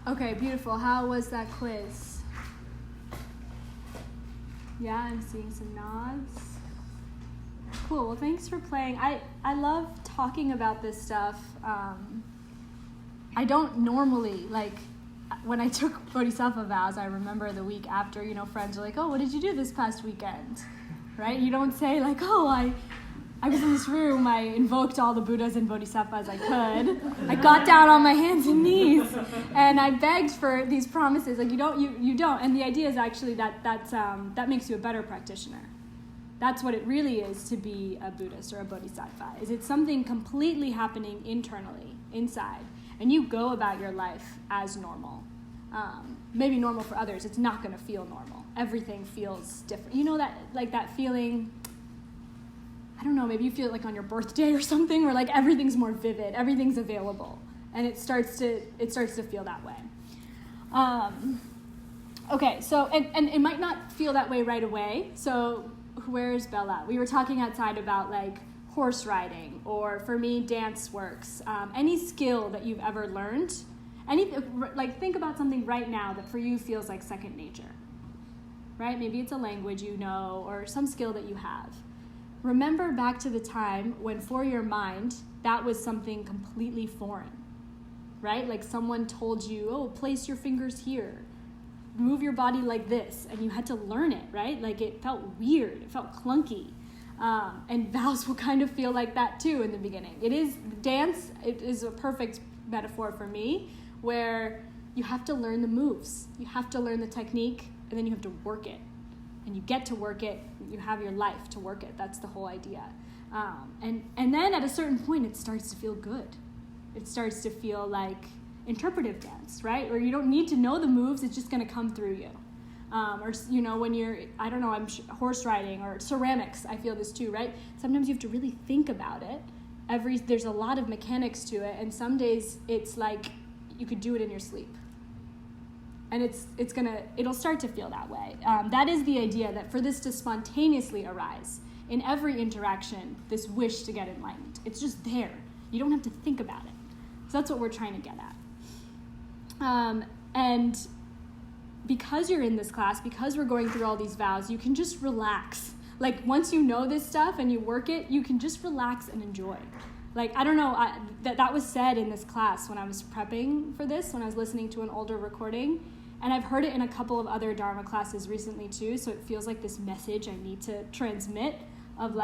Okay, beautiful. How was that quiz? Yeah, I'm seeing some nods. Cool. Well, thanks for playing. I love talking about this stuff. I don't normally, when I took Bodhisattva Vows, I remember the week after, friends are like, oh, what did you do this past weekend? Right? You don't say, I was in this room, I invoked all the Buddhas and Bodhisattvas I could. I got down on my hands and knees, and I begged for these promises. You don't. And the idea is actually that makes you a better practitioner. That's what it really is to be a Buddhist or a Bodhisattva, is it's something completely happening internally, inside. And you go about your life as normal. Maybe normal for others. It's not going to feel normal. Everything feels different. You know that feeling, I don't know, maybe you feel it on your birthday or something, where everything's more vivid, everything's available. And it starts to feel that way. Okay, so, and it might not feel that way right away. So where's Bella? We were talking outside about horse riding, or for me, dance works. Any skill that you've ever learned, think about something right now that for you feels like second nature, right? Maybe it's a language you know, or some skill that you have. Remember back to the time when for your mind, that was something completely foreign, right? Someone told you, oh, place your fingers here, move your body like this, and you had to learn it, right? It felt weird, it felt clunky. And vows will kind of feel like that too in the beginning. Dance is a perfect metaphor for me, where you have to learn the moves, you have to learn the technique, and then you have to work it. And you get to work it, you have your life to work it. That's the whole idea. And then at a certain point, it starts to feel good. It starts to feel like interpretive dance, right? Where you don't need to know the moves, it's just going to come through you. When you're, horse riding or ceramics, I feel this too, right? Sometimes you have to really think about it. There's a lot of mechanics to it, and some days it's you could do it in your sleep. And it'll start to feel that way. That is the idea, that for this to spontaneously arise in every interaction, this wish to get enlightened. It's just there. You don't have to think about it. So that's what we're trying to get at. And because you're in this class, because we're going through all these vows, you can just relax. Once you know this stuff and you work it, you can just relax and enjoy. I don't know, that was said in this class when I was prepping for this, when I was listening to an older recording. And I've heard it in a couple of other Dharma classes recently too, so it feels like this message I need to transmit of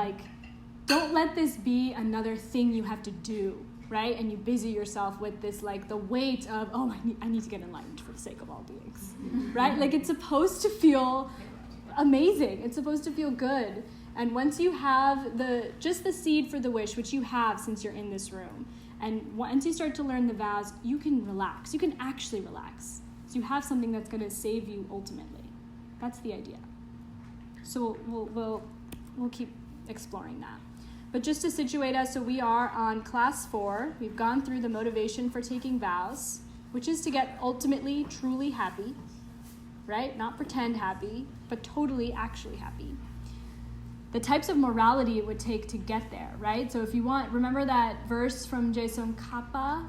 don't let this be another thing you have to do, right? And you busy yourself with this the weight of, oh, I need to get enlightened for the sake of all beings, right? It's supposed to feel amazing. It's supposed to feel good. And once you have just the seed for the wish, which you have since you're in this room, and once you start to learn the vows, you can relax. You can actually relax. So you have something that's going to save you ultimately. That's the idea. So we'll keep exploring that. But just to situate us, so we are on class 4. We've gone through the motivation for taking vows, which is to get ultimately, truly happy, right? Not pretend happy, but totally, actually happy. The types of morality it would take to get there, right? So if you remember that verse from Je Tsongkapa,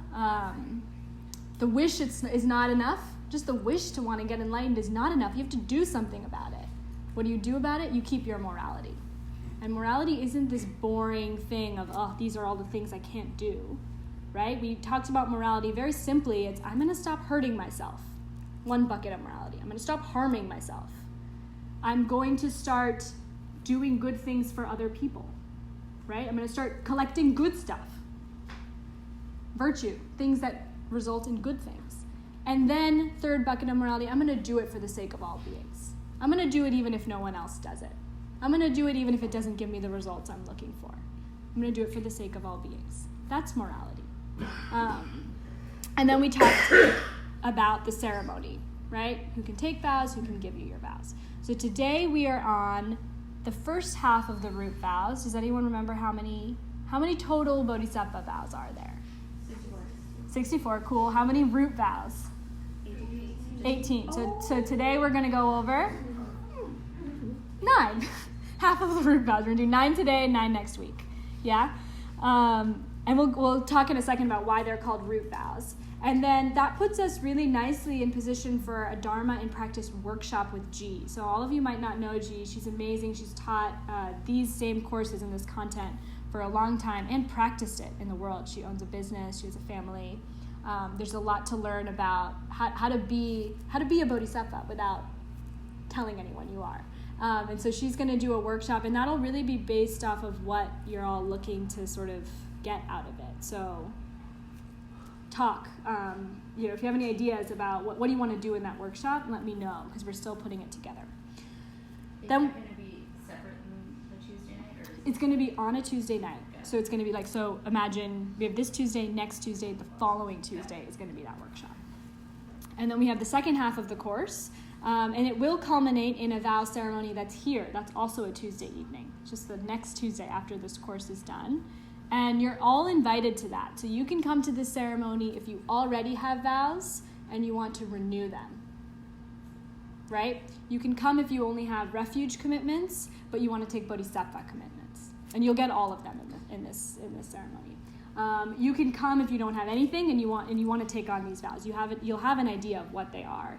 the wish is not enough. Just the wish to want to get enlightened is not enough. You have to do something about it. What do you do about it? You keep your morality. And morality isn't this boring thing of, oh, these are all the things I can't do, right? We talked about morality very simply. It's, I'm going to stop hurting myself. One bucket of morality. I'm going to stop harming myself. I'm going to start doing good things for other people, right? I'm going to start collecting good stuff. Virtue, things that result in good things. And then, third bucket of morality, I'm going to do it for the sake of all beings. I'm going to do it even if no one else does it. I'm going to do it even if it doesn't give me the results I'm looking for. I'm going to do it for the sake of all beings. That's morality. And then we talked about the ceremony, right? Who can take vows, who can give you your vows. So today we are on the first half of the root vows. Does anyone remember how many total Bodhisattva vows are there? 64, cool. How many root vows? 18. So today we're going to go over 9. Half of the root vows. We're going to do 9 today and 9 next week. Yeah? And we'll talk in a second about why they're called root vows. And then that puts us really nicely in position for a Dharma in Practice workshop with Je. So all of you might not know Je. She's amazing. She's taught these same courses and this content for a long time and practiced it in the world. She owns a business. She has a family. There's a lot to learn about how to be a bodhisattva without telling anyone you are. And so she's going to do a workshop, and that'll really be based off of what you're all looking to sort of get out of it. So talk. If you have any ideas about what do you want to do in that workshop, let me know, because we're still putting it together. Is that going to be separate than the Tuesday night? Or it's going to be on a Tuesday night. Okay. So it's going to be like, so imagine we have this Tuesday, next Tuesday, the following Tuesday is going to be that workshop. And then we have the second half of the course, and it will culminate in a vow ceremony that's here. That's also a Tuesday evening, just the next Tuesday after this course is done. And you're all invited to that. So you can come to this ceremony if you already have vows and you want to renew them, right? You can come if you only have refuge commitments, but you want to take bodhisattva commitments. And you'll get all of them in this ceremony. You can come if you don't have anything and you want to take on these vows. You'll have an idea of what they are.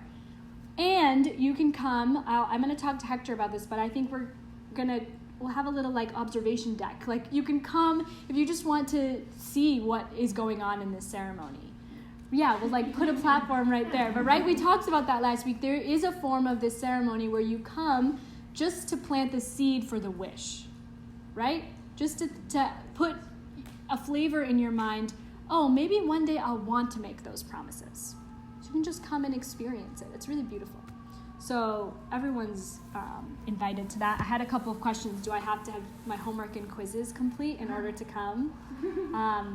And you can come, I'm going to talk to Hector about this, but I think we'll have a little like observation deck. Like you can come if you just want to see what is going on in this ceremony. Yeah, we'll like put a platform right there. But right, we talked about that last week. There is a form of this ceremony where you come just to plant the seed for the wish, right? Just to put a flavor in your mind. Oh, maybe one day I'll want to make those promises. So you can just come and experience it. It's really beautiful. So everyone's invited to that. I had a couple of questions. Do I have to have my homework and quizzes complete in order to come?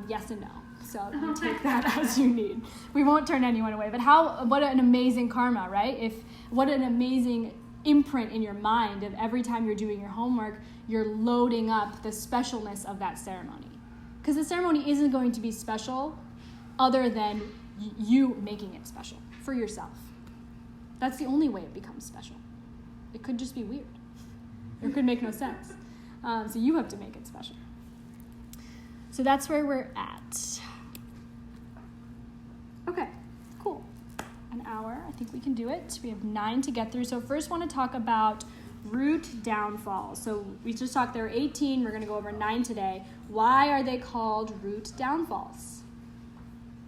Yes and no. So you take that as you need. We won't turn anyone away. But what an amazing karma, right? What an amazing imprint in your mind of every time you're doing your homework, you're loading up the specialness of that ceremony. Because the ceremony isn't going to be special other than you making it special for yourself. That's the only way it becomes special. It could just be weird. It could make no sense. So you have to make it special. So that's where we're at. Okay, cool. An hour, I think we can do it. We have 9 to get through. So first want to talk about root downfalls. So we just talked, there are 18. We're going to go over 9 today. Why are they called root downfalls?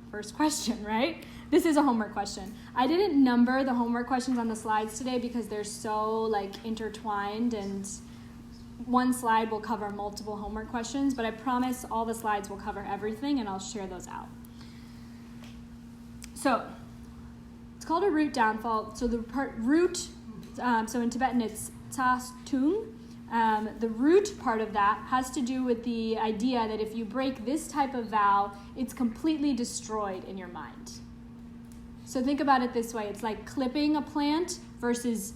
First question, right? This is a homework question. I didn't number the homework questions on the slides today because they're so like intertwined, and one slide will cover multiple homework questions, but I promise all the slides will cover everything and I'll share those out. So it's called a root downfall. So the part root, so in Tibetan it's tas tung. The root part of that has to do with the idea that if you break this type of vow, it's completely destroyed in your mind. So think about it this way. It's like clipping a plant versus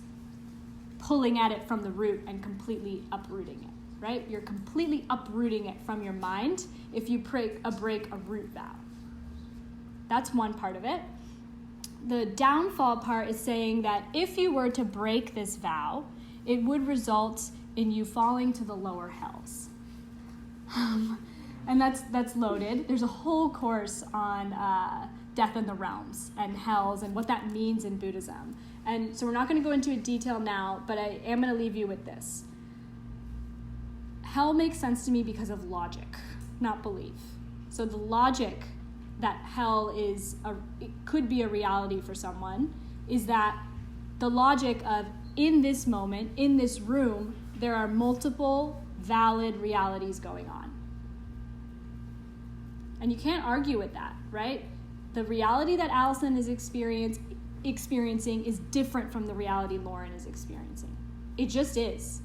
pulling at it from the root and completely uprooting it, right? You're completely uprooting it from your mind if you break a root vow. That's one part of it. The downfall part is saying that if you were to break this vow, it would result in you falling to the lower hells. And that's loaded. There's a whole course on death in the realms and hells and what that means in Buddhism. And so we're not going to go into detail now, but I am going to leave you with this. Hell makes sense to me because of logic, not belief. So the logic that hell it could be a reality for someone is that the logic of in this moment, in this room, there are multiple valid realities going on. And you can't argue with that, right? The reality that Allison is experiencing is different from the reality Lauren is experiencing. It just is.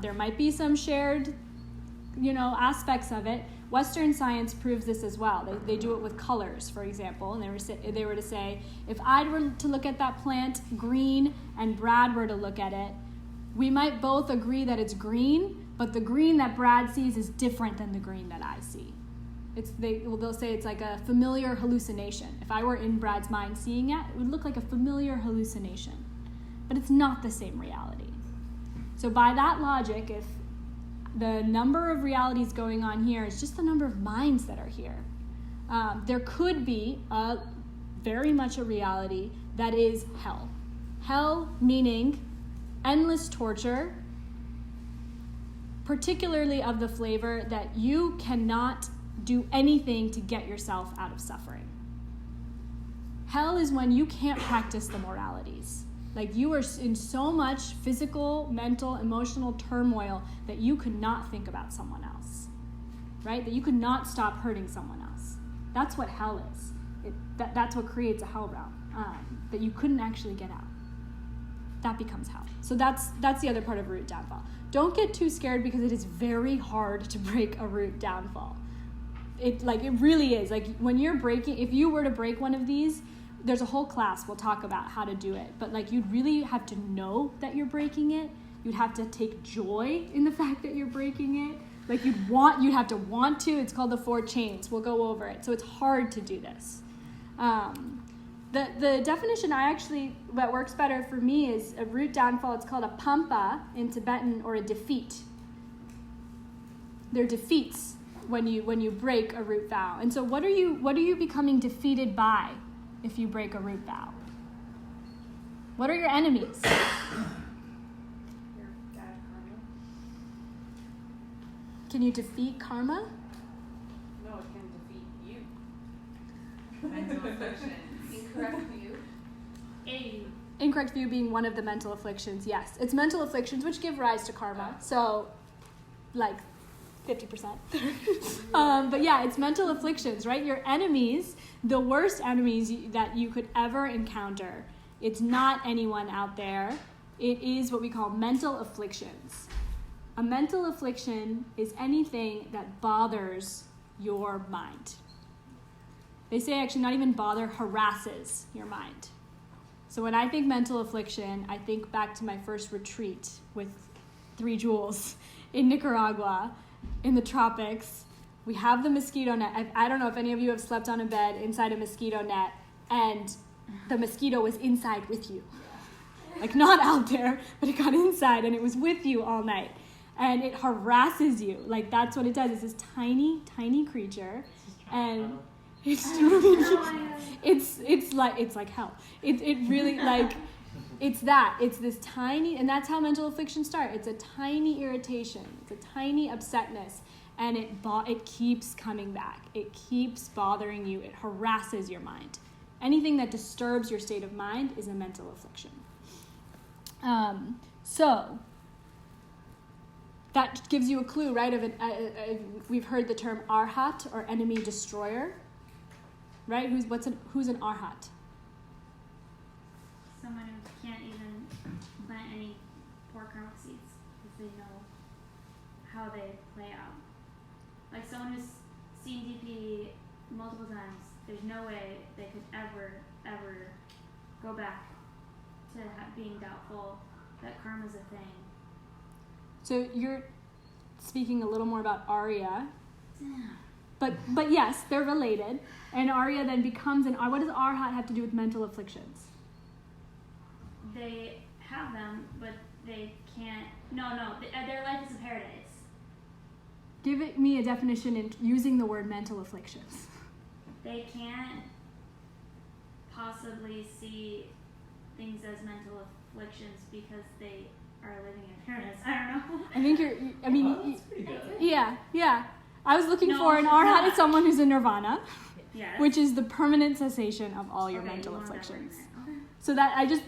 There might be some shared, aspects of it. Western science proves this as well. They do it with colors, for example, and they were to say, if I were to look at that plant green and Brad were to look at it, we might both agree that it's green, but the green that Brad sees is different than the green that I see. They'll say it's like a familiar hallucination. If I were in Brad's mind seeing it, it would look like a familiar hallucination. But it's not the same reality. So by that logic, if the number of realities going on here is just the number of minds that are here. There could be very much a reality that is hell. Hell meaning endless torture, particularly of the flavor that you cannot do anything to get yourself out of suffering. Hell is when you can't practice the moralities. Like you are in so much physical, mental, emotional turmoil that you could not think about someone else, right? That you could not stop hurting someone else. That's what hell is. That's what creates a hell realm, that you couldn't actually get out. That becomes hell. So that's the other part of a root downfall. Don't get too scared because it is very hard to break a root downfall. It really is. Like when you're breaking, if you were to break one of these, there's a whole class we'll talk about how to do it. But like you'd really have to know that you're breaking it. You'd have to take joy in the fact that you're breaking it. Like you'd have to want to. It's called the 4 chains. We'll go over it. So it's hard to do this. The definition that works better for me is a root downfall. It's called a pampa in Tibetan, or a defeat. They're defeats when you break a root vow. And so what are you becoming defeated by if you break a root vow? What are your enemies? Your bad karma. Can you defeat karma? No, it can defeat you. Mental afflictions. Incorrect view. Incorrect view being one of the mental afflictions, yes. It's mental afflictions which give rise to karma. So, like 50%. But yeah, it's mental afflictions, right? Your enemies, the worst enemies that you could ever encounter, it's not anyone out there. It is what we call mental afflictions. A mental affliction is anything that bothers your mind. They say actually not even bother, harasses your mind. So when I think mental affliction, I think back to my first retreat with 3 jewels in Nicaragua, in the tropics. We have the mosquito net. I don't know if any of you have slept on a bed inside a mosquito net and the mosquito was inside with you. Like not out there, but it got inside and it was with you all night. And it harasses you. Like that's what it does. It's this tiny, tiny creature. And it's like hell. It really like it's that. It's this tiny, and that's how mental afflictions start. It's a tiny irritation. It's a tiny upsetness, and it keeps coming back. It keeps bothering you. It harasses your mind. Anything that disturbs your state of mind is a mental affliction. So that gives you a clue, right? We've heard the term arhat, or enemy destroyer. Right? Who's an arhat? Someone who can't even plant any poor karmic seeds because they know how they play out. Like someone who's seen DP multiple times, there's no way they could ever go back to being doubtful that karma's a thing. So you're speaking a little more about Arya. But yes, they're related. And Arya then becomes what does Arhat have to do with mental afflictions? They have them, but they can't. No. Their life is a paradise. Give me a definition in using the word mental afflictions. They can't possibly see things as mental afflictions because they are living in paradise. I don't know. I think That's pretty good. Yeah. I was looking for an Arhat is someone who's in nirvana, Yeah. which is the permanent cessation of all your mental you want that afflictions. word in there. So that I just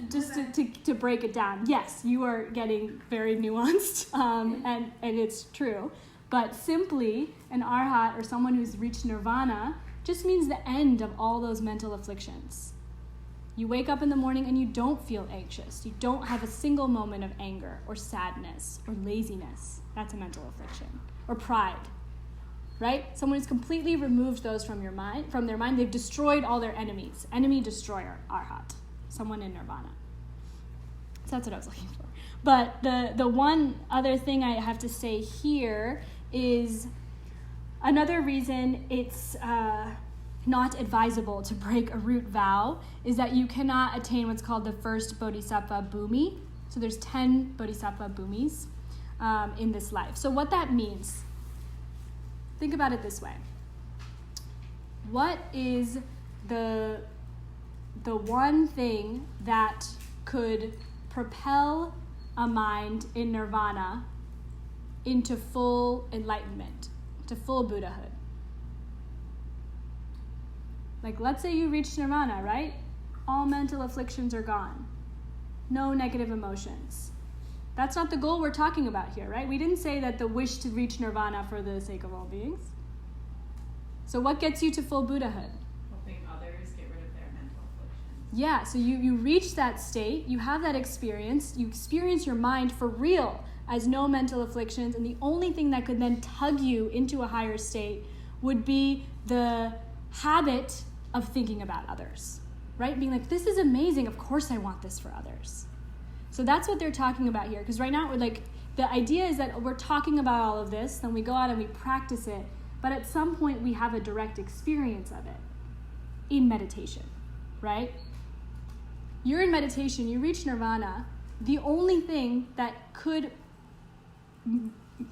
to break it down, yes, you are getting very nuanced, and it's true. But simply an arhat, or someone who's reached nirvana, just means the end of all those mental afflictions. You wake up in the morning and you don't feel anxious. You don't have a single moment of anger or sadness or laziness. That's a mental affliction. Or pride. Right? Someone who's completely removed those from their mind. They've destroyed all their enemies. Enemy destroyer, arhat. Someone in nirvana. So that's what I was looking for. But the one other thing I have to say here is another reason it's not advisable to break a root vow is that you cannot attain what's called the first Bodhisattva bhumi. So there's 10 Bodhisattva bhumis. in this life. So what that means, think about it this way. What is the one thing that could propel a mind in nirvana into full enlightenment, to full Buddhahood? Like, let's say you reach nirvana, right? All mental afflictions are gone. No negative emotions. That's not the goal we're talking about here, right? We didn't say that the wish to reach nirvana for the sake of all beings. So what gets you to full Buddhahood? Helping others get rid of their mental afflictions. Yeah, so you reach that state, you have that experience, you experience your mind for real as no mental afflictions, and the only thing that could then tug you into a higher state would be the habit of thinking about others, right? Being like, this is amazing, of course I want this for others. So that's what they're talking about here, because right now we're like, the idea is that we're talking about all of this, then we go out and we practice it, but at some point we have a direct experience of it in meditation, right? You're in meditation, you reach nirvana, the only thing that could,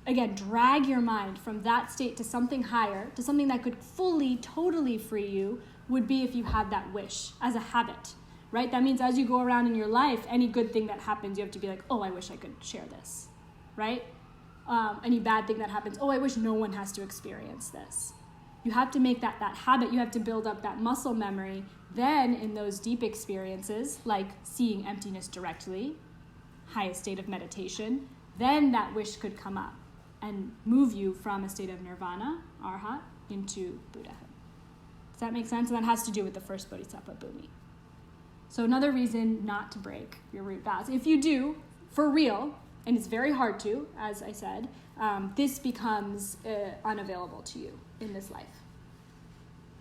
again, drag your mind from that state to something higher, to something that could fully, totally free you, would be if you had that wish as a habit, right? That means as you go around in your life, any good thing that happens, you have to be like, oh, I wish I could share this, right? Any bad thing that happens, oh, I wish no one has to experience this. You have to make that habit. You have to build up that muscle memory. Then in those deep experiences, like seeing emptiness directly, highest state of meditation, then that wish could come up and move you from a state of nirvana, arhat, into Buddhahood. Does that make sense? And that has to do with the first Bodhisattva bhumi. So another reason not to break your root vows. If you do, for real, and it's very hard to, as I said, this becomes unavailable to you in this life.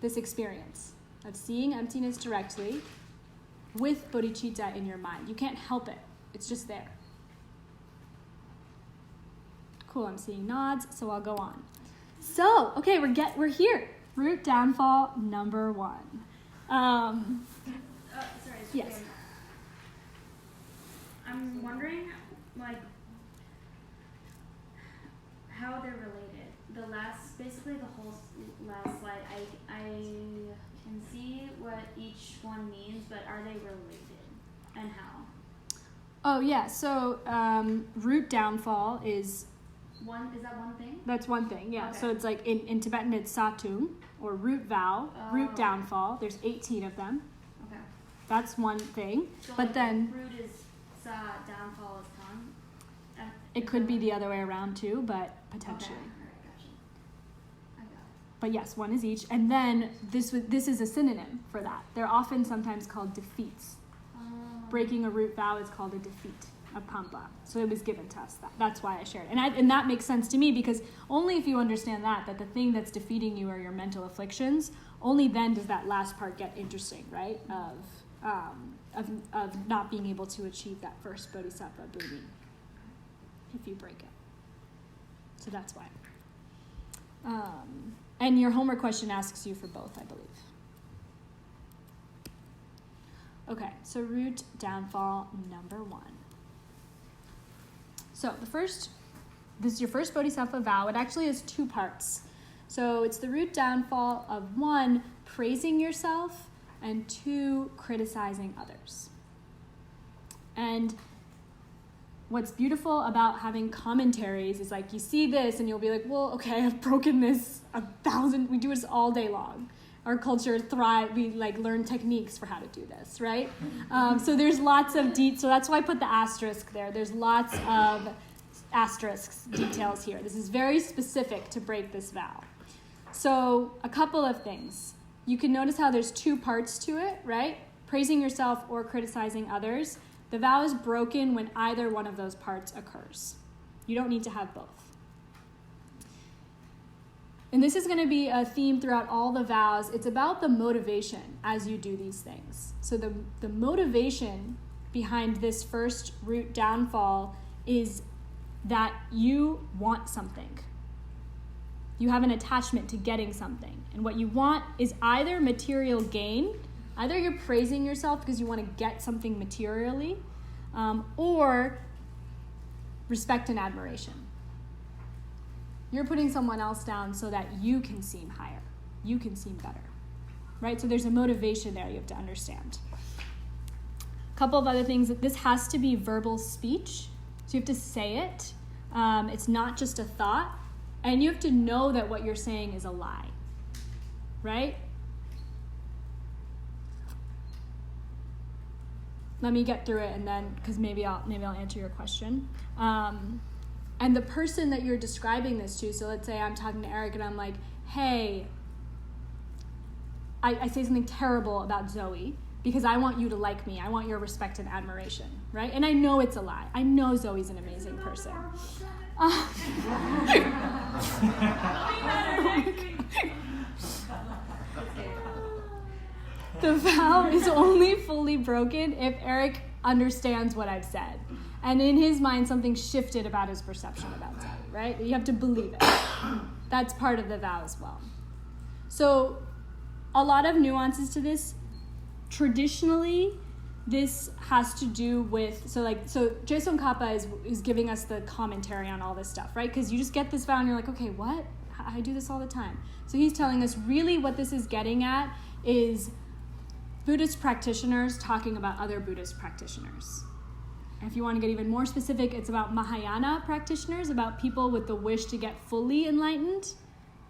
This experience of seeing emptiness directly with bodhicitta in your mind. You can't help it. It's just there. Cool, I'm seeing nods, so I'll go on. So, okay, we're here. Root downfall number 1. Sorry. Yes. I'm wondering, like, how they're related. Basically the whole last slide, I can see what each one means, but are they related, and how? Oh, yeah, so root downfall is... Is that one thing? That's one thing, yeah. Okay. So it's like, in Tibetan it's satum, or root vow, root downfall. There's 18 of them. Okay. That's one thing. So but like then... root is sa, downfall is tongue? It could be the other way around too, but potentially. Okay. All right, gotcha. I got it. But yes, one is each. And then this is a synonym for that. They're often sometimes called defeats. Breaking a root vow is called a defeat, a pampa. So it was given to us. That's why I shared it. And that makes sense to me, because only if you understand that the thing that's defeating you are your mental afflictions, only then does that last part get interesting, right? Of not being able to achieve that first bodhisattva bhumi if you break it. So that's why. And your homework question asks you for both, I believe. Okay, so root downfall number 1. So this is your first bodhisattva vow. It actually has 2 parts. So it's the root downfall of 1, praising yourself, and 2, criticizing others. And what's beautiful about having commentaries is like you see this and you'll be like, well, okay, I've broken this 1,000. We do this all day long. Our culture thrive. We learn techniques for how to do this, right? So there's lots of so that's why I put the asterisk there. There's lots of asterisks, details here. This is very specific to break this vow. So a couple of things. You can notice how there's 2 parts to it, right? Praising yourself or criticizing others. The vow is broken when either one of those parts occurs. You don't need to have both. And this is going to be a theme throughout all the vows. It's about the motivation as you do these things. So the motivation behind this first root downfall is that you want something. You have an attachment to getting something. And what you want is either material gain, either you're praising yourself because you want to get something materially, or respect and admiration. You're putting someone else down so that you can seem higher. You can seem better, right? So there's a motivation there you have to understand. A couple of other things. This has to be verbal speech. So you have to say it. It's not just a thought. And you have to know that what you're saying is a lie, right? Let me get through it, and then, because maybe I'll answer your question. And the person that you're describing this to, so let's say I'm talking to Eric and I'm like, hey, I say something terrible about Zoe because I want you to like me. I want your respect and admiration, right? And I know it's a lie. I know Zoe's an amazing person. The vow is only fully broken if Eric understands what I've said. And in his mind, something shifted about his perception about Zoe, right? You have to believe it. That's part of the vow as well. So a lot of nuances to this. Traditionally, this has to do with, so Je Tsongkapa is giving us the commentary on all this stuff, right? Because you just get this vow and you're like, okay, what? I do this all the time. So he's telling us really what this is getting at is Buddhist practitioners talking about other Buddhist practitioners. And if you want to get even more specific, it's about Mahayana practitioners, about people with the wish to get fully enlightened,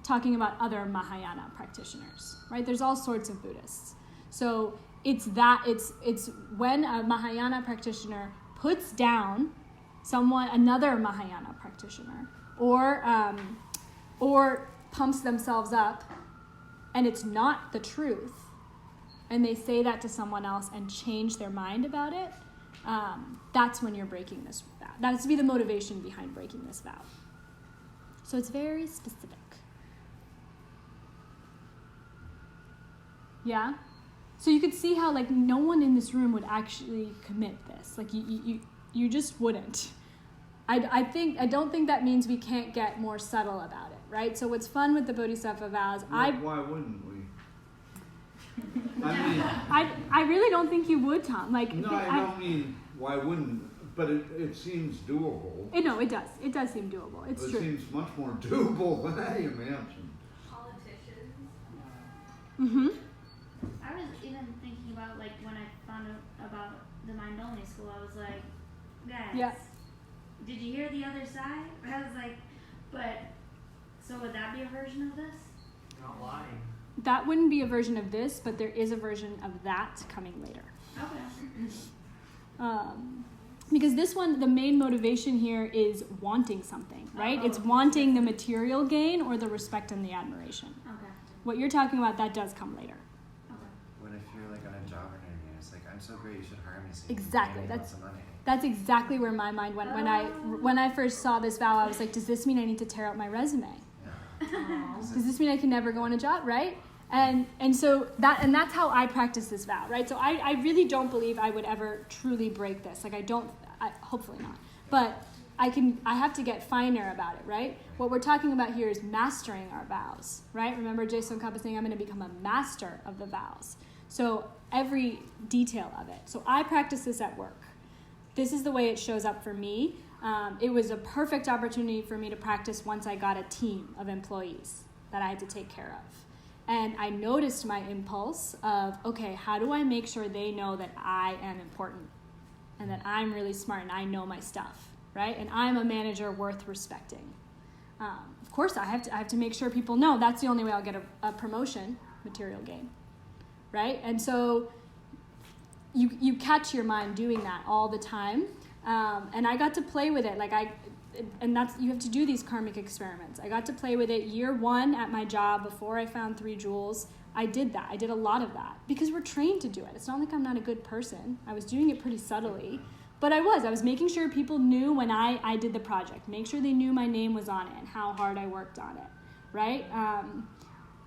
talking about other Mahayana practitioners, right? There's all sorts of Buddhists. So it's when a Mahayana practitioner puts down another Mahayana practitioner, or pumps themselves up, and it's not the truth, and they say that to someone else and change their mind about it, that's when you're breaking this vow. That has to be the motivation behind breaking this vow. So it's very specific. Yeah? So you could see how no one in this room would actually commit this. You just wouldn't. I don't think that means we can't get more subtle about it, right? So what's fun with the Bodhisattva vows, why wouldn't we? I really don't think you would, Tom. I don't mean why wouldn't, but it seems doable. No, it does. It does seem doable. It's true. It seems much more doable than I imagined. Politicians. Mm-hmm. I was even thinking about when I found out about the mind only school, I was like, guys, did you hear the other side? I was like, but so would that be a version of this? Not lying. That wouldn't be a version of this, but there is a version of that coming later. Okay. Because this one, the main motivation here is wanting something, right? It's wanting the material gain or the respect and the admiration. Okay. What you're talking about, that does come later. What if you're on a job interview? It's I'm so great, you should hire me. So Exactly. That's money. That's exactly where my mind went when I first saw this vow. I was like, does this mean I need to tear out my resume? Yeah. Does this mean I can never go on a job, right? And so that's how I practice this vow, right? So I really don't believe I would ever truly break this. Hopefully not. But I have to get finer about it, right? What we're talking about here is mastering our vows, right? Remember Je Tsongkapa saying, I'm going to become a master of the vows. So every detail of it. So I practice this at work. This is the way it shows up for me. It was a perfect opportunity for me to practice once I got a team of employees that I had to take care of. And I noticed my impulse of, okay, how do I make sure they know that I am important and that I'm really smart and I know my stuff, right? And I'm a manager worth respecting. Of course, I have to make sure people know that's the only way I'll get a promotion, material gain, right? And so you catch your mind doing that all the time. And I got to play with it. You have to do these karmic experiments. I got to play with it year 1 at my job before I found 3 jewels. I did that. I did a lot of that because we're trained to do it. It's not like I'm not a good person. I was doing it pretty subtly, but I was making sure people knew when I did the project, make sure they knew my name was on it and how hard I worked on it, right?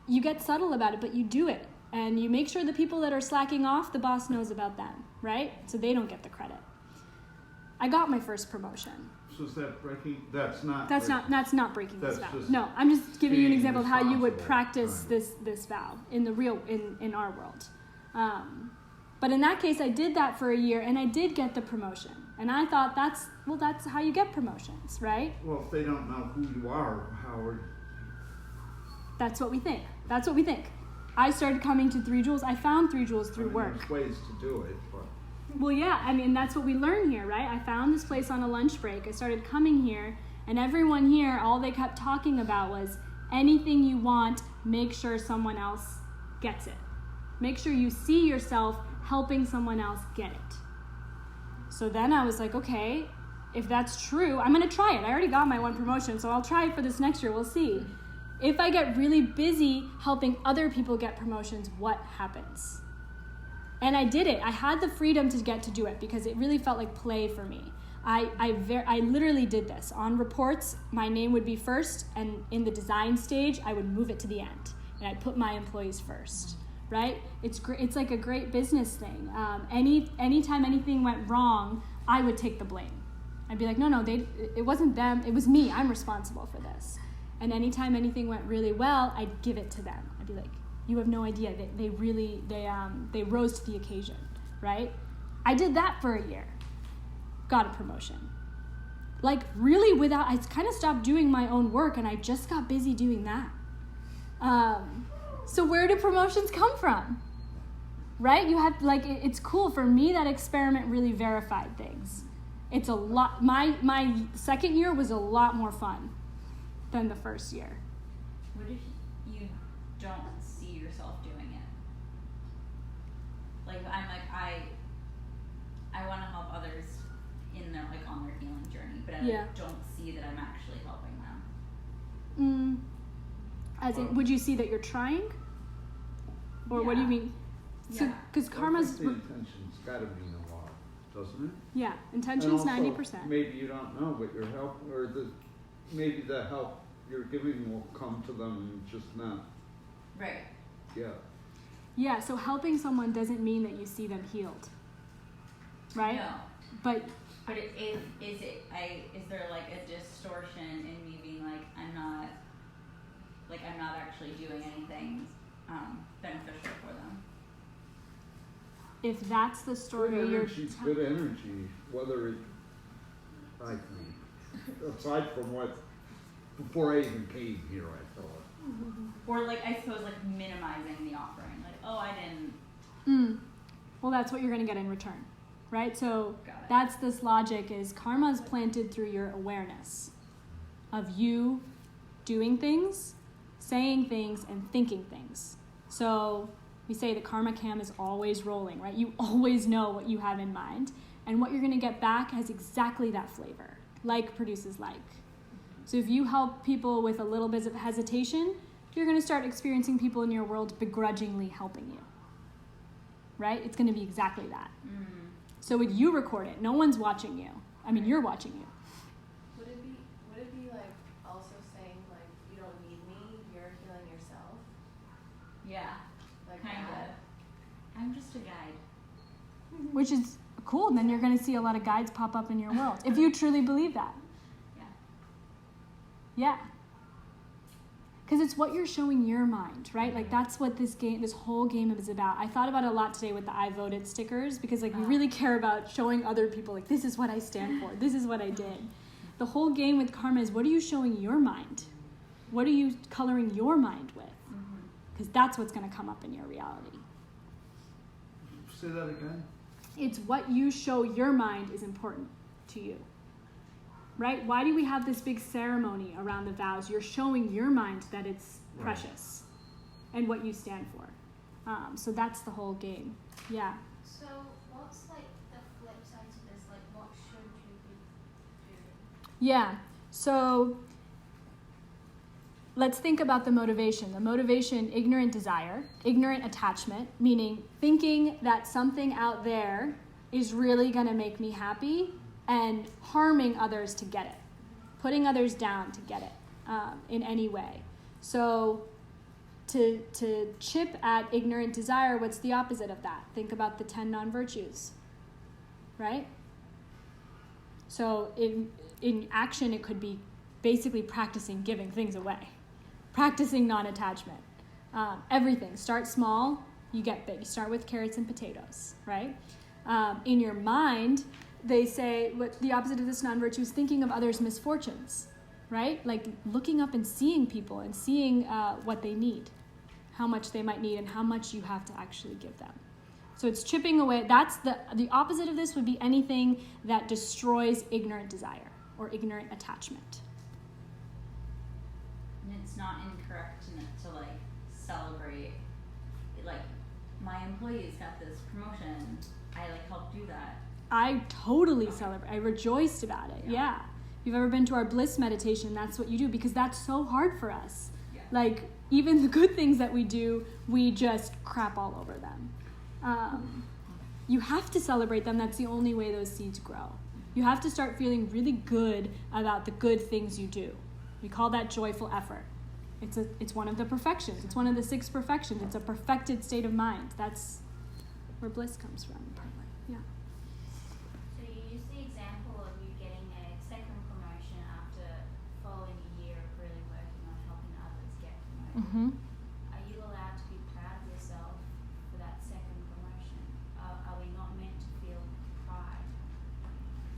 You get subtle about it, but you do it. And you make sure the people that are slacking off, the boss knows about them, right? So they don't get the credit. I got my first promotion. So is that breaking? That's not breaking that's this vow. just No, I'm just giving you an example of how you would responsible. practice Right. this vow in the real in our world. But in that case, I did that for a year, and I did get the promotion. And I thought that's how you get promotions, right? Well, if they don't know who you are, Howard. That's what we think. I started coming to 3 Jewels. I found 3 Jewels through work. There's ways to do it, but... Well, yeah, I mean, that's what we learn here, right? I found this place on a lunch break. I started coming here, and everyone here, all they kept talking about was anything you want, make sure someone else gets it. Make sure you see yourself helping someone else get it. So then I was like, okay, if that's true, I'm going to try it. I already got my 1 promotion, so I'll try it for this next year. We'll see. If I get really busy helping other people get promotions, what happens? And I did it. I had the freedom to get to do it because it really felt like play for me. I literally did this. On reports, my name would be first, and in the design stage, I would move it to the end. And I'd put my employees first, right? It's like a great business thing. Anytime anything went wrong, I would take the blame. I'd be like, no, it wasn't them. It was me. I'm responsible for this. And anytime anything went really well, I'd give it to them. I'd be like, you have no idea. They rose to the occasion, right? I did that for a year. Got a promotion. Like really I kind of stopped doing my own work and I just got busy doing that. So where do promotions come from? Right? You have it's cool. For me, that experiment really verified things. It's a lot, my second year was a lot more fun than the first year. What if you don't see yourself doing it? Like I'm like I want to help others in their on their healing journey, but I don't see that I'm actually helping them. As in, would you see that you're trying? Or what do you mean? So, because karma's the intention's got to mean a lot, doesn't it? Yeah, intention's And also, 90%. Maybe you don't know, but your help maybe the help you're giving will come to them just not. Right. Yeah. Yeah, so helping someone doesn't mean that you see them healed, right? No. But is there like a distortion in me being like I'm not actually doing anything beneficial for them? If that's the story you're good energy, whether it, I think, aside from what, before I even came here, I thought. Or I suppose minimizing the offering, I didn't. Well, that's what you're going to get in return, right? So Got it. that's this logic is karma is planted through your awareness of you doing things, saying things, and thinking things. So we say the karma cam is always rolling, right? You always know what you have in mind, and what you're going to get back has exactly that flavor. Like produces like. So if you help people with a little bit of hesitation, you're going to start experiencing people in your world begrudgingly helping you, right? It's going to be exactly that. So when you record it, no one's watching you. I mean, you're watching you. Would it be also saying you don't need me, you're healing yourself? Yeah. Kind of. I'm just a guide. Which is cool. And then you're going to see a lot of guides pop up in your world if you truly believe that. Yeah. Because it's what you're showing your mind, right? That's what this whole game is about. I thought about it a lot today with the I voted stickers because we really care about showing other people this is what I stand for. This is what I did. The whole game with karma is what are you showing your mind? What are you coloring your mind with? Because that's what's going to come up in your reality. Say that again? It's what you show your mind is important to you. Right? Why do we have this big ceremony around the vows? You're showing your mind that it's precious and what you stand for. So that's the whole game. Yeah. So what's the flip side to this? What should you be doing? Yeah. So let's think about the motivation. The motivation, ignorant desire, ignorant attachment, meaning thinking that something out there is really going to make me happy and harming others to get it, putting others down to get it in any way. So to chip at ignorant desire, what's the opposite of that? Think about the 10 non-virtues, right? So in action, it could be basically practicing giving things away, practicing non-attachment. Everything. Start small, you get big. You start with carrots and potatoes, right? In your mind, they say what the opposite of this non-virtue is thinking of others' misfortunes, right? Like looking up and seeing people and seeing what they need, how much they might need, and how much you have to actually give them. So it's chipping away. That's the opposite of this would be anything that destroys ignorant desire or ignorant attachment. And it's not incorrect to like celebrate, like my employees got this promotion. I like helped do that. I totally celebrate. I rejoiced about it. Yeah. If you've ever been to our bliss meditation, that's what you do because that's so hard for us. Yeah. Like even the good things that we do, we just crap all over them. You have to celebrate them. That's the only way those seeds grow. You have to start feeling really good about the good things you do. We call that joyful effort. It's one of the perfections. It's one of the 6 perfections. It's a perfected state of mind. That's where bliss comes from, partly. Yeah. So you use the example of you getting a second promotion after following a year of really working on helping others get promoted. Mm-hmm. Are you allowed to be proud of yourself for that second promotion? Are we not meant to feel pride?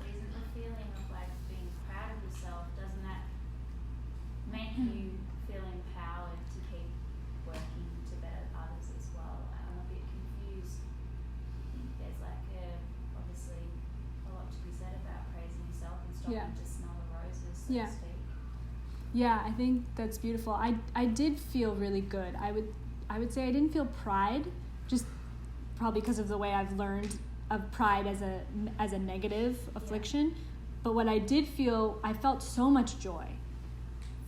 But isn't the feeling of like being proud of yourself, doesn't that make you feel empowered to keep working to better others as well? I'm a bit confused. I think there's like obviously a lot to be said about praising yourself and stopping Yeah. to smell the roses, so Yeah. to speak. Yeah, I think that's beautiful. I did feel really good. I would say I didn't feel pride, just probably because of the way I've learned of pride as a negative affliction. But what I did feel, I felt so much joy.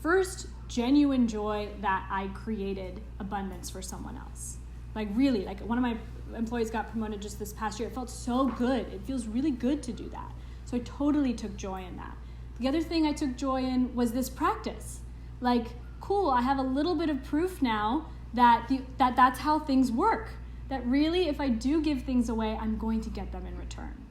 First, genuine joy that I created abundance for someone else. Like really, like one of my employees got promoted just this past year. It felt so good. It feels really good to do that. So I totally took joy in that. The other thing I took joy in was this practice. Like, cool, I have a little bit of proof now that that's how things work. That really, if I do give things away, I'm going to get them in return.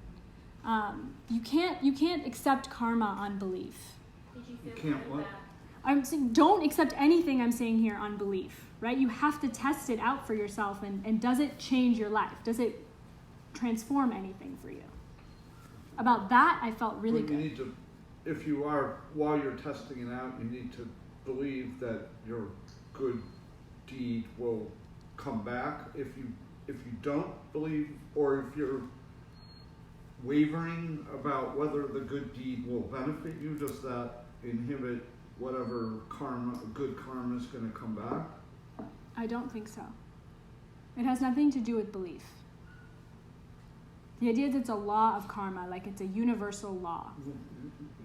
You can't accept karma on belief. Did you You feel can't good what? about I'm saying don't accept anything I'm saying here on belief, right? You have to test it out for yourself and does it change your life? Does it transform anything for you? About that, I felt really But you good. need to, if you are, while you're testing it out, you need to believe that your good deed will come back. If you don't believe, or if you're wavering about whether the good deed will benefit you, does that inhibit whatever good karma is going to come back? I don't think so. It has nothing to do with belief. The idea is it's a law of karma, like it's a universal law.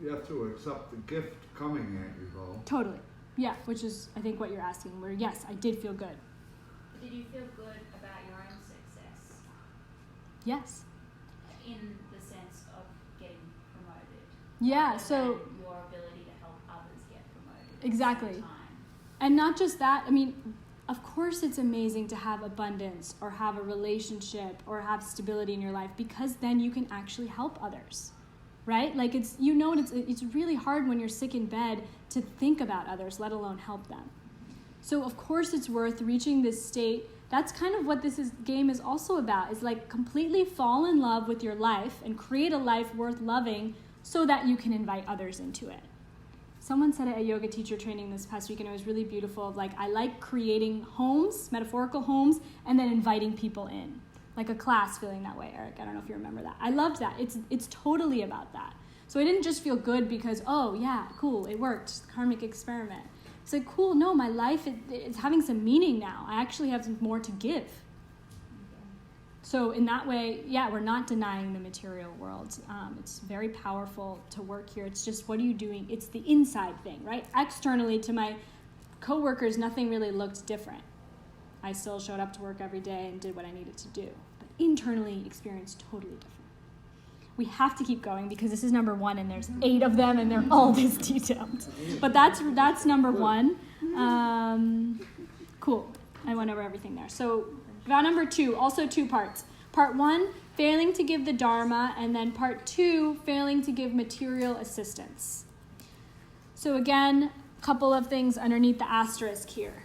You have to accept the gift coming at you, though. Totally. Yeah, which is, I think, what you're asking, where yes, I did feel good. Did you feel good about your own success Yes. in the sense of getting promoted? Yeah, rather so... than your ability to help others get promoted at the Exactly. same time? And not just that, I mean, of course it's amazing to have abundance or have a relationship or have stability in your life because then you can actually help others, right? Like it's really hard when you're sick in bed to think about others, let alone help them. So of course it's worth reaching this state. That's kind of what game is also about, is like completely fall in love with your life and create a life worth loving so that you can invite others into it. Someone said at a yoga teacher training this past week, and it was really beautiful, of like, I like creating homes, metaphorical homes, and then inviting people in. Like a class feeling that way, Eric. I don't know if you remember that. I loved that. It's totally about that. So I didn't just feel good because, oh, yeah, cool, it worked, karmic experiment. It's like, cool, no, my life is having some meaning now. I actually have more to give. So in that way, yeah, we're not denying the material world. It's very powerful to work here. It's just, what are you doing? It's the inside thing, right? Externally, to my coworkers, nothing really looked different. I still showed up to work every day and did what I needed to do. But internally, experience totally different. We have to keep going because this is number 1 and there's 8 of them and they're all this detailed. But that's number 1. Cool. I went over everything there. So vow number 2, also 2 parts. Part 1, failing to give the Dharma, and then part 2, failing to give material assistance. So again, a couple of things underneath the asterisk here.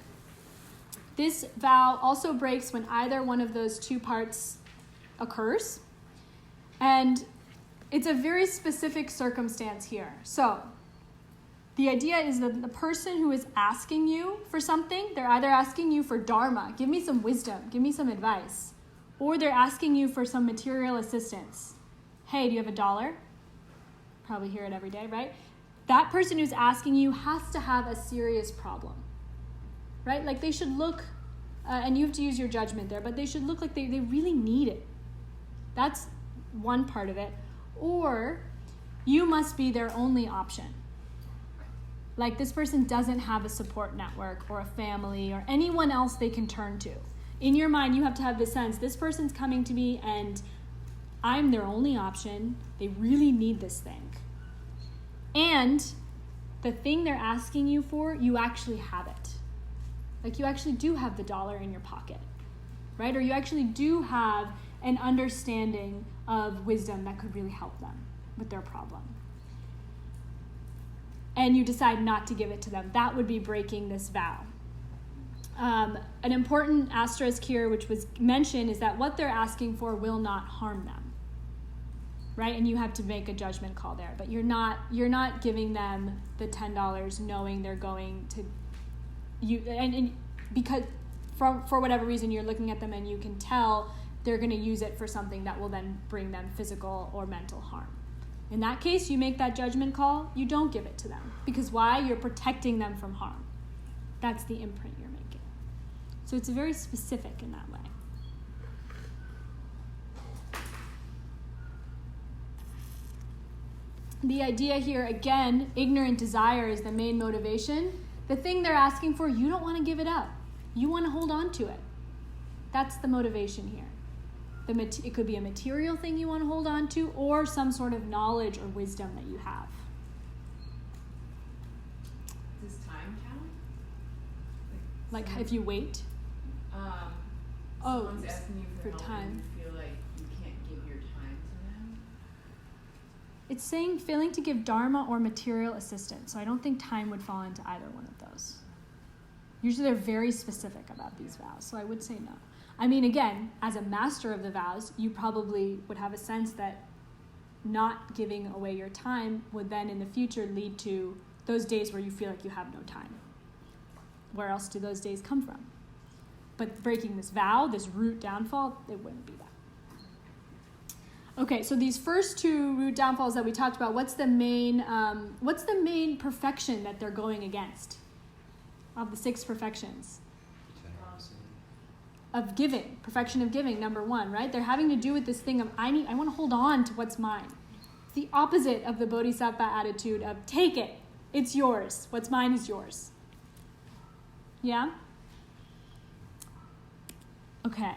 This vow also breaks when either one of those two parts occurs. And it's a very specific circumstance here. So the idea is that the person who is asking you for something, they're either asking you for dharma, give me some wisdom, give me some advice, or they're asking you for some material assistance. Hey, do you have $1? Probably hear it every day, right? That person who's asking you has to have a serious problem, right? Like they should look, and you have to use your judgment there, but they should look like they really need it. That's one part of it. Or you must be their only option. Like this person doesn't have a support network or a family or anyone else they can turn to. In your mind, you have to have this sense, this person's coming to me and I'm their only option. They really need this thing. And the thing they're asking you for, you actually have it. Like you actually do have the $1 in your pocket, right? Or you actually do have an understanding of wisdom that could really help them with their problem. And you decide not to give it to them. That would be breaking this vow. An important asterisk here, which was mentioned, is that what they're asking for will not harm them, right? And you have to make a judgment call there. But you're not giving them the $10 knowing they're going to and because for whatever reason you're looking at them and you can tell they're going to use it for something that will then bring them physical or mental harm. In that case, you make that judgment call, you don't give it to them. Because why? You're protecting them from harm. That's the imprint you're making. So it's very specific in that way. The idea here, again, ignorant desire is the main motivation. The thing they're asking for, you don't want to give it up. You want to hold on to it. That's the motivation here. It could be a material thing you want to hold on to or some sort of knowledge or wisdom that you have. Does time count? Like if you wait? Someone's asking you for help time. and you feel like you can't give your time to them? It's saying failing to give dharma or material assistance. So I don't think time would fall into either one of those. Usually they're very specific about these vows, so I would say no. I mean, again, as a master of the vows, you probably would have a sense that not giving away your time would then in the future lead to those days where you feel like you have no time. Where else do those days come from? But breaking this vow, this root downfall, it wouldn't be that. Okay, so these first two root downfalls that we talked about, what's the main perfection that they're going against of the 6 perfections? Of giving, perfection of giving, number 1, right? They're having to do with this thing of, I want to hold on to what's mine. It's the opposite of the Bodhisattva attitude of, take it, it's yours. What's mine is yours. Yeah? Okay.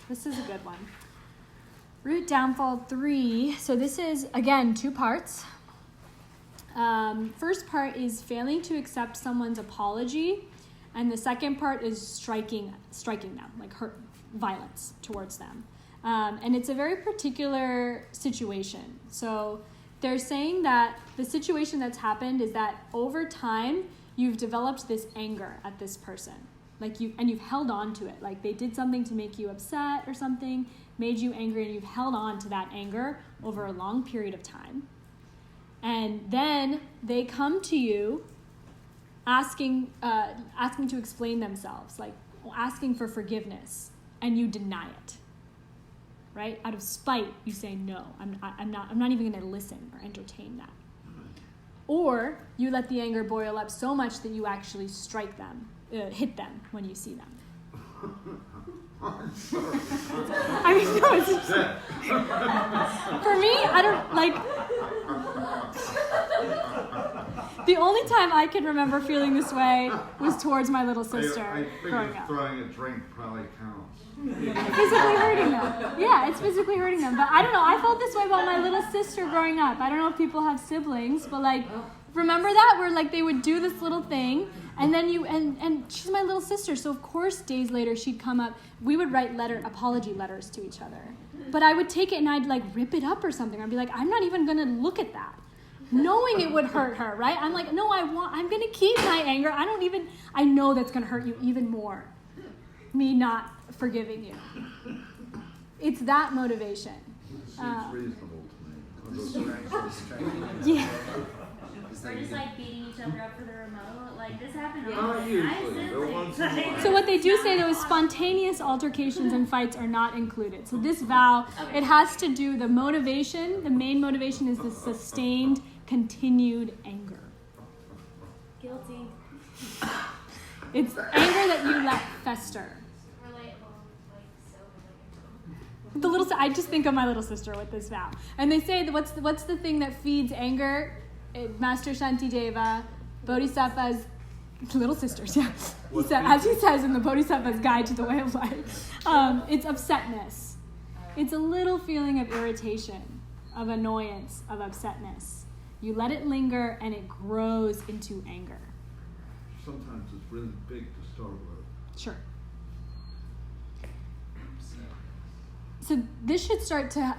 This is a good one. Root downfall 3. So this is, again, 2 parts. First part is failing to accept someone's apology, and the second part is striking them, like hurt, violence towards them. And it's a very particular situation. So they're saying that the situation that's happened is that over time you've developed this anger at this person, you've held on to it. Like they did something to make you upset or something, made you angry, and you've held on to that anger over a long period of time. And then they come to you asking to explain themselves, like asking for forgiveness, and you deny it, right? Out of spite, you say, no, I'm not even going to listen or entertain that. Or you let the anger boil up so much that you actually strike them, hit them when you see them. I'm sorry. I mean, no, it's just, for me, I don't, the only time I can remember feeling this way was towards my little sister I growing think up. throwing a drink probably counts. Physically hurting them. Yeah, it's physically hurting them. But I don't know, I felt this way about my little sister growing up. I don't know if people have siblings, but remember that? Where they would do this little thing, and then and she's my little sister, so of course days later she'd come up. We would write apology letters to each other. But I would take it and I'd rip it up or something. I'd be like, I'm not even gonna look at that. knowing it would hurt her, right? I'm like, no, I'm going to keep my anger. I know that's going to hurt you even more. Me not forgiving you. It's that motivation. It seems reasonable to me. Yeah. Or just like beating each other up for the remote. Like this happened Not often. usually. They're once in a while. So what they do say though is spontaneous altercations and fights are not included. So this vow, it has to do, the motivation, the main motivation is the sustained, continued anger. Guilty. It's anger that you let fester. I just think of my little sister with this vow. And they say that what's the thing that feeds anger? Master Shantideva, Bodhisattvas, little sisters, yeah. As he says in the Bodhisattva's Guide to the Way of Life, it's upsetness. It's a little feeling of irritation, of annoyance, of upsetness. You let it linger and it grows into anger. Sometimes it's really big to start with. Sure. So this should start to,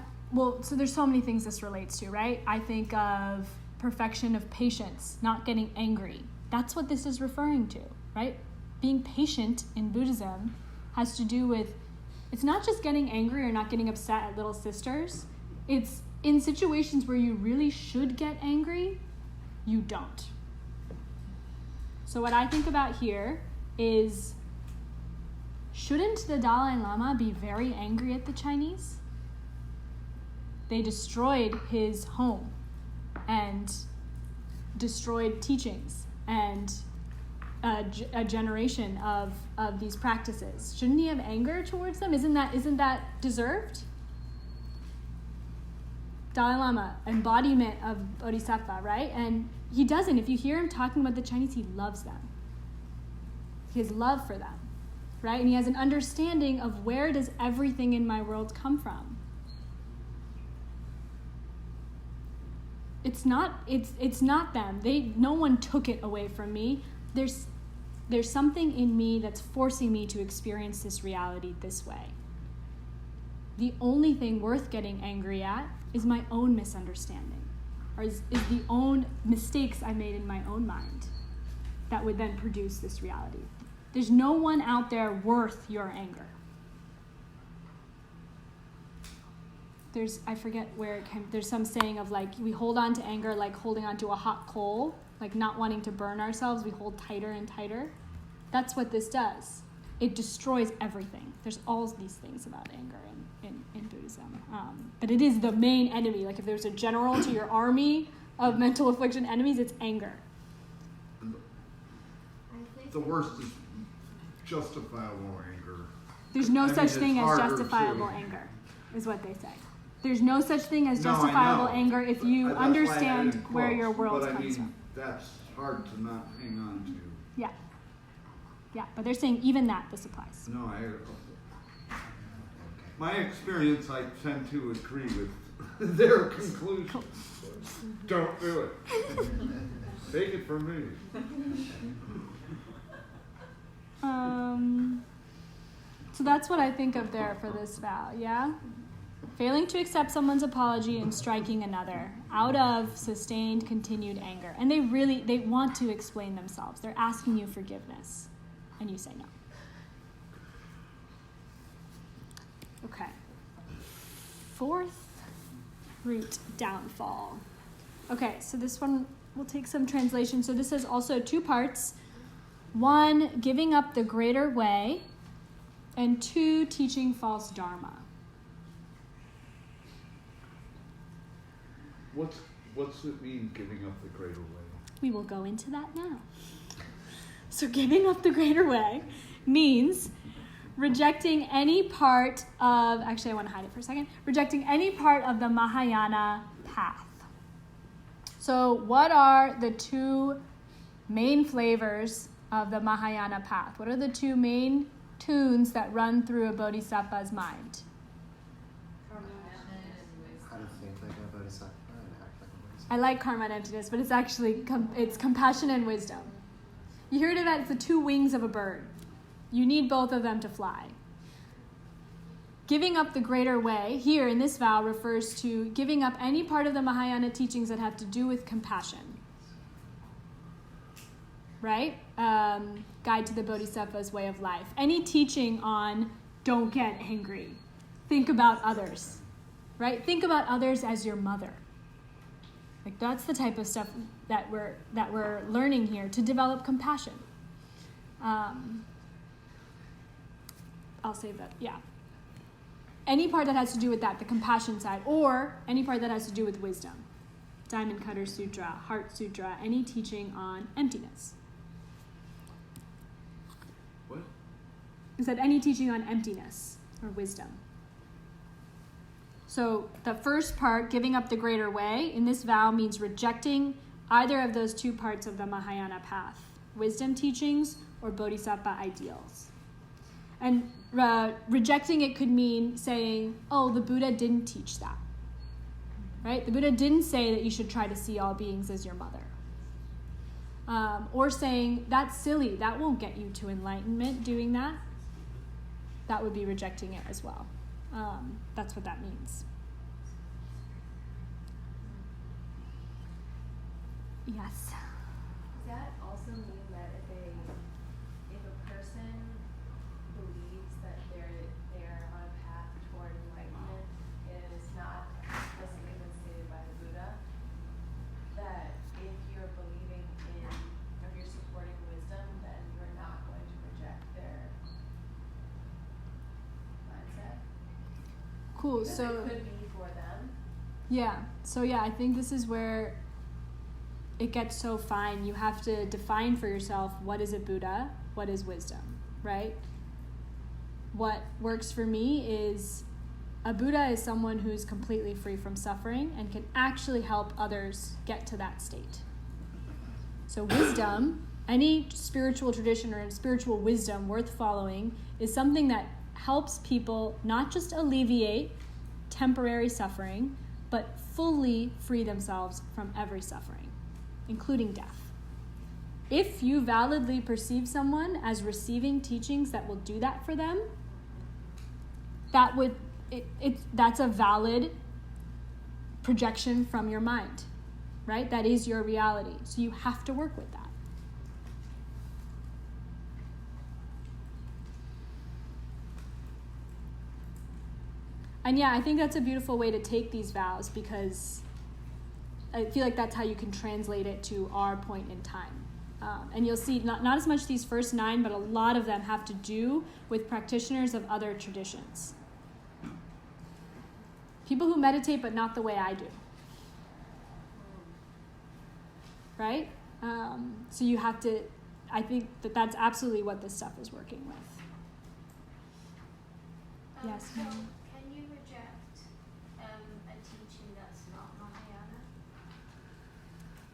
so there's so many things this relates to, right? I think of perfection of patience, not getting angry. That's what this is referring to, right? Being patient in Buddhism has to do with, it's not just getting angry or not getting upset at little sisters. It's in situations where you really should get angry, you don't. So what I think about here is, shouldn't the Dalai Lama be very angry at the Chinese? They destroyed his home and destroyed teachings and a generation of these practices. Shouldn't he have anger towards them? Isn't that deserved? Dalai Lama, embodiment of Bodhisattva, right? And he doesn't. If you hear him talking about the Chinese, he loves them. He has love for them, right? And he has an understanding of where does everything in my world come from. It's not them. No one took it away from me. There's something in me that's forcing me to experience this reality this way. The only thing worth getting angry at is my own misunderstanding, or is the own mistakes I made in my own mind that would then produce this reality. There's no one out there worth your anger. I forget where it came, there's some saying of like, we hold on to anger like holding on to a hot coal, like not wanting to burn ourselves, we hold tighter and tighter. That's what this does. It destroys everything. There's all these things about anger in Buddhism. But it is the main enemy. Like if there's a general to your army of mental affliction enemies, it's anger. The worst is justifiable anger. There's no such it's thing as harder justifiable to- anger, is what they say. There's no such thing as No, I justifiable know. anger if you That's why I understand added where quotes, your world but I comes mean, from. that's hard to not hang on to. Yeah. Yeah, but they're saying even that this applies. No, my experience, I tend to agree with their conclusion. Don't do it. Take it from me. So that's what I think of there for this vow, yeah? Failing to accept someone's apology and striking another out of sustained, continued anger. And they want to explain themselves. They're asking you forgiveness, and you say no. Okay. Fourth root downfall. Okay, so this one will take some translation. So this has also two parts. 1, giving up the greater way, and 2, teaching false dharma. What's it mean, giving up the greater way? We will go into that now. So giving up the greater way means rejecting any part of, actually I want to hide it for a second, rejecting any part of the Mahayana path. So what are the 2 main flavors of the Mahayana path? What are the 2 main tunes that run through a bodhisattva's mind? How to think like a bodhisattva and act like a bodhisattva. I like karma and emptiness, but it's actually it's compassion and wisdom. You heard of that? It's the 2 wings of a bird. You need both of them to fly. giving up the greater way here in this vow refers to giving up any part of the Mahayana teachings that have to do with compassion. Right? Guide to the Bodhisattva's way of life. Any teaching on don't get angry. Think about others. Right? Think about others as your mother. Like that's the type of stuff that we're learning here to develop compassion. I'll save that. Yeah. Any part that has to do with that, the compassion side, or any part that has to do with wisdom. Diamond Cutter Sutra, Heart Sutra, any teaching on emptiness. What? Is that any teaching on emptiness or wisdom? So the first part, giving up the greater way, in this vow means rejecting either of those two parts of the Mahayana path, wisdom teachings or bodhisattva ideals. And rejecting it could mean saying, oh, the Buddha didn't teach that. Right? The Buddha didn't say that you should try to see all beings as your mother. Or saying, that's silly, that won't get you to enlightenment doing that. That would be rejecting it as well. That's what that means. Yes. Does that also mean that if a person believes that they're on a path toward enlightenment and it's not explicitly been stated by the Buddha, that if you're believing in, if you're supporting wisdom, then you're not going to reject their mindset? Cool. Because So it could be for them. yeah. So yeah, I think this is where it gets so fine. You have to define for yourself what is a Buddha, what is wisdom, right? What works for me is a Buddha is someone who's completely free from suffering and can actually help others get to that state. So wisdom, any spiritual tradition or spiritual wisdom worth following is something that helps people not just alleviate temporary suffering, but fully free themselves from every suffering, including death. If you validly perceive someone as receiving teachings that will do that for them, that's a valid projection from your mind, right? That is your reality. So you have to work with that. And yeah, I think that's a beautiful way to take these vows because I feel like that's how you can translate it to our point in time. And you'll see not as much these first 9, but a lot of them have to do with practitioners of other traditions. People who meditate, but not the way I do. Right? So you have to, I think that's absolutely what this stuff is working with. Yes, So, ma'am. can you reject a teaching that's not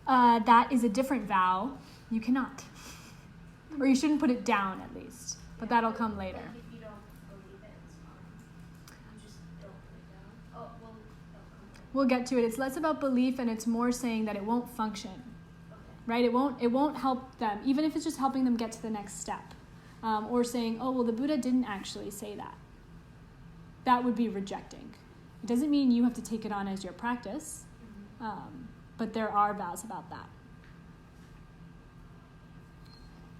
Mahayana? That is a different vow. You cannot. Or you shouldn't put it down at least. But that'll come later. Like if you don't believe it, it's fine. You just don't put it down. Oh, well, that'll come later. We'll get to it. It's less about belief and it's more saying that it won't function. Okay. Right? It won't help them, even if it's just helping them get to the next step. Or saying, oh, well, the Buddha didn't actually say that. That would be rejecting. It doesn't mean you have to take it on as your practice, but there are vows about that.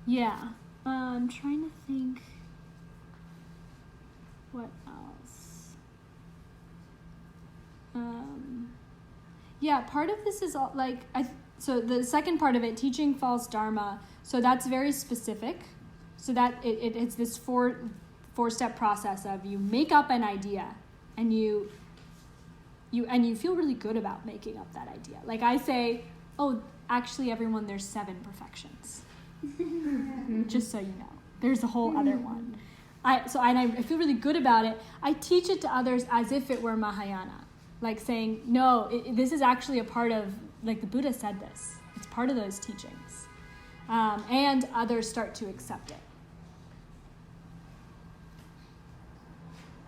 Yeah. I'm trying to think what else. Yeah, part of this is all, like, so the second part of it, teaching false dharma, so that's very specific. So that it's this four-step process of you make up an idea and you feel really good about making up that idea. Like I say, oh, actually everyone, there's 7 perfections. Just so you know. There's a whole other one. I feel really good about it. I teach it to others as if it were Mahayana. Like saying, no, this is actually a part of, like the Buddha said this. It's part of those teachings. And others start to accept it.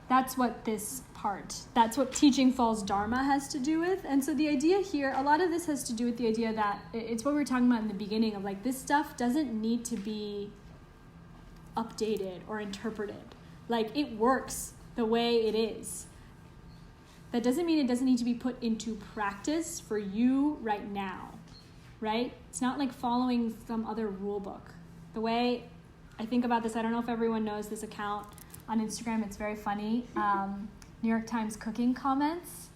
That's what that's what teaching false dharma has to do with. And so the idea here, a lot of this has to do with the idea that it's what we were talking about in the beginning of like this stuff doesn't need to be updated or interpreted. Like it works the way it is. That doesn't mean it doesn't need to be put into practice for you right now, right? It's not like following some other rule book. The way I think about this, I don't know if everyone knows this account on Instagram. It's very funny. New York Times cooking comments.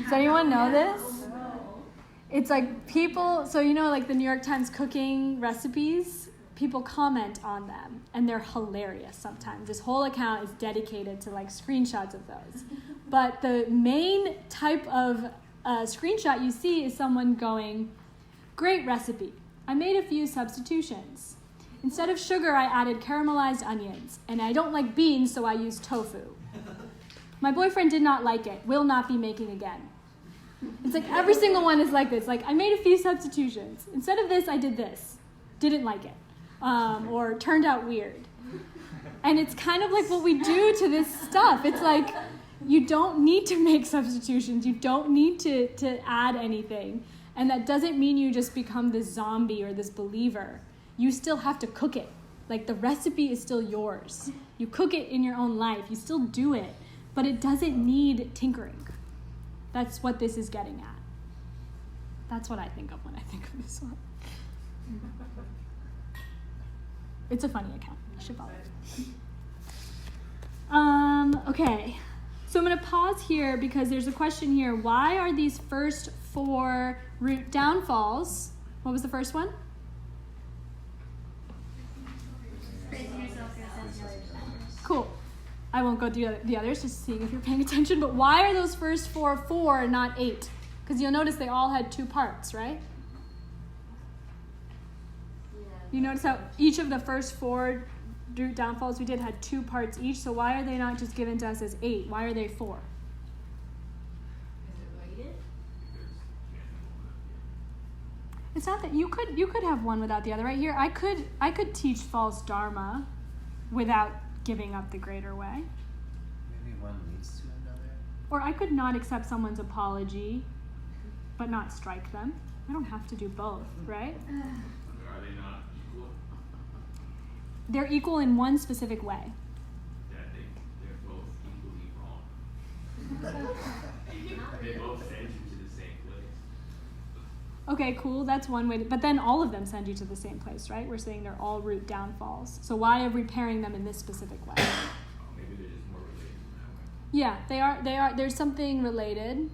Does anyone know this? It's like people, so you know, like the New York Times cooking recipes, people comment on them and they're hilarious sometimes. This whole account is dedicated to like screenshots of those. But the main type of screenshot you see is someone going, great recipe. I made a few substitutions. Instead of sugar, I added caramelized onions. And I don't like beans, so I used tofu. My boyfriend did not like it. Will not be making again. It's like every single one is like this. Like, I made a few substitutions. Instead of this, I did this. Didn't like it. Or turned out weird. And it's kind of like what we do to this stuff. It's like, you don't need to make substitutions. You don't need to add anything. And that doesn't mean you just become this zombie or this believer. You still have to cook it. Like, the recipe is still yours. You cook it in your own life. You still do it. But it doesn't need tinkering. That's what this is getting at. That's what I think of when I think of this one. It's a funny account. You should follow it. Okay. So I'm going to pause here because there's a question here. Why are these first 4 root downfalls? What was the first one? Cool. I won't go through the others, just seeing if you're paying attention. But why are those first 4 and not 8? Because you'll notice they all had 2 parts, right? You notice how each of the first 4 root downfalls we did had 2 parts each. So why are they not just given to us as 8? Why are they 4? It's not that you could have one without the other. Right here, I could teach false dharma without giving up the greater way. Maybe one leads to another. Or I could not accept someone's apology, but not strike them. I don't have to do both, right? Are they not equal? They're equal in one specific way. That they're both equally wrong. They both send you to the same place. Okay, cool. That's one way. But then all of them send you to the same place, right? We're saying they're all root downfalls. So why are we pairing them in this specific way? Oh, maybe they're just more related in that way. Yeah, they are. There's something related.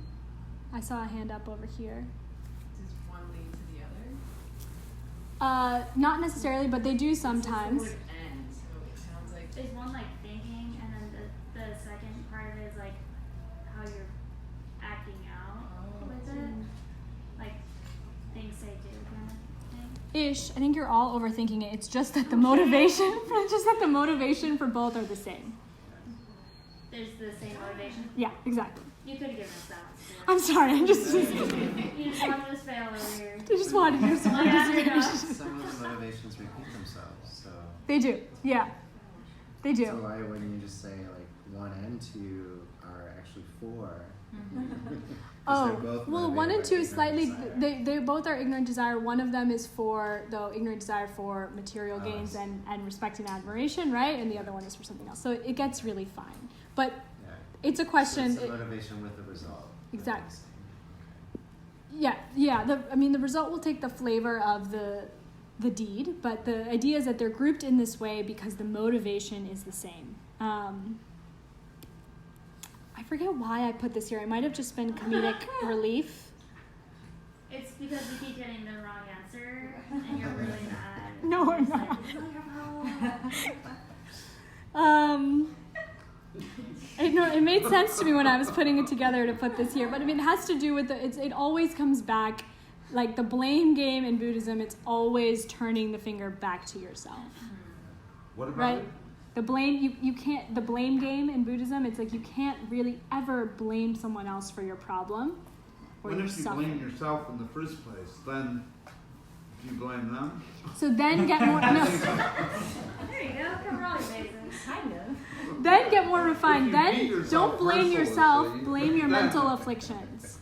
I saw a hand up over here. Does one lead to the other? Not necessarily, but they do sometimes. It says the word end, so it sounds like Is one like thinking, and then the second part of it is like how you're acting out with it? Like things say do kind of thing? Ish. I think you're all overthinking it. It's just that the motivation for both are the same. There's the same motivation. Yeah, exactly. You could have given us that. I'm sorry. You just wanted us to fail earlier. I just wanted to do some dissertation. Some of the motivations repeat themselves, so. They do. Yeah. They do. So why wouldn't you just say like 1 and 2 are actually 4? Oh, well, 1 and 2 is slightly, they both are ignorant desire. One of them is for, though, ignorant desire for material gains and respect and admiration, right? And the other one is for something else. So it gets really fine. But Yeah. it's a question. So it's a motivation with the result. Exactly. Okay. Yeah. The result will take the flavor of the deed, but the idea is that they're grouped in this way because the motivation is the same. I forget why I put this here. It might have just been comedic relief. It's because you keep getting the wrong answer, and you're really mad. No, I'm It's not. like, it's not your fault. It made sense to me when I was putting it together to put this here, but I mean, it has to do with it always comes back, like the blame game in Buddhism, it's always turning the finger back to yourself. What about Right? it? The blame, you can't, the blame game in Buddhism, it's like you can't really ever blame someone else for your problem or What your if you suffering. blame yourself in the first place? Then do you blame them? So then get more, no, There you go. Cover all your bases. kind of. then get more refined. If you Then beat yourself don't blame mercilessly, yourself, blame your then- mental afflictions.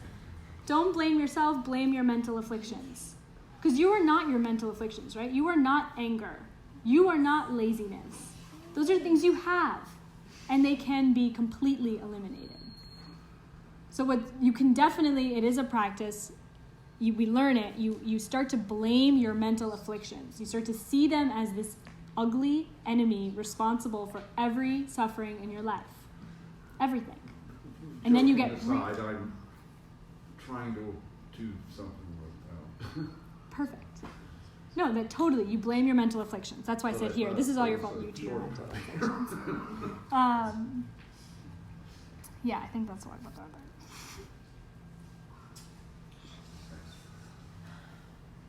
Don't blame yourself, blame your mental afflictions. Because you are not your mental afflictions, right? You are not anger. You are not laziness. Those are things you have. and they can be completely eliminated. So what you can definitely, it is a practice, we learn it, you start to blame your mental afflictions. You start to see them as this ugly enemy responsible for every suffering in your life. Everything. And then you get... Aside, I'm trying to do something like that. Perfect. No, that totally, you blame your mental afflictions. That's why I said here, this is all your fault, you to your mental afflictions. Yeah, I think that's what I put there.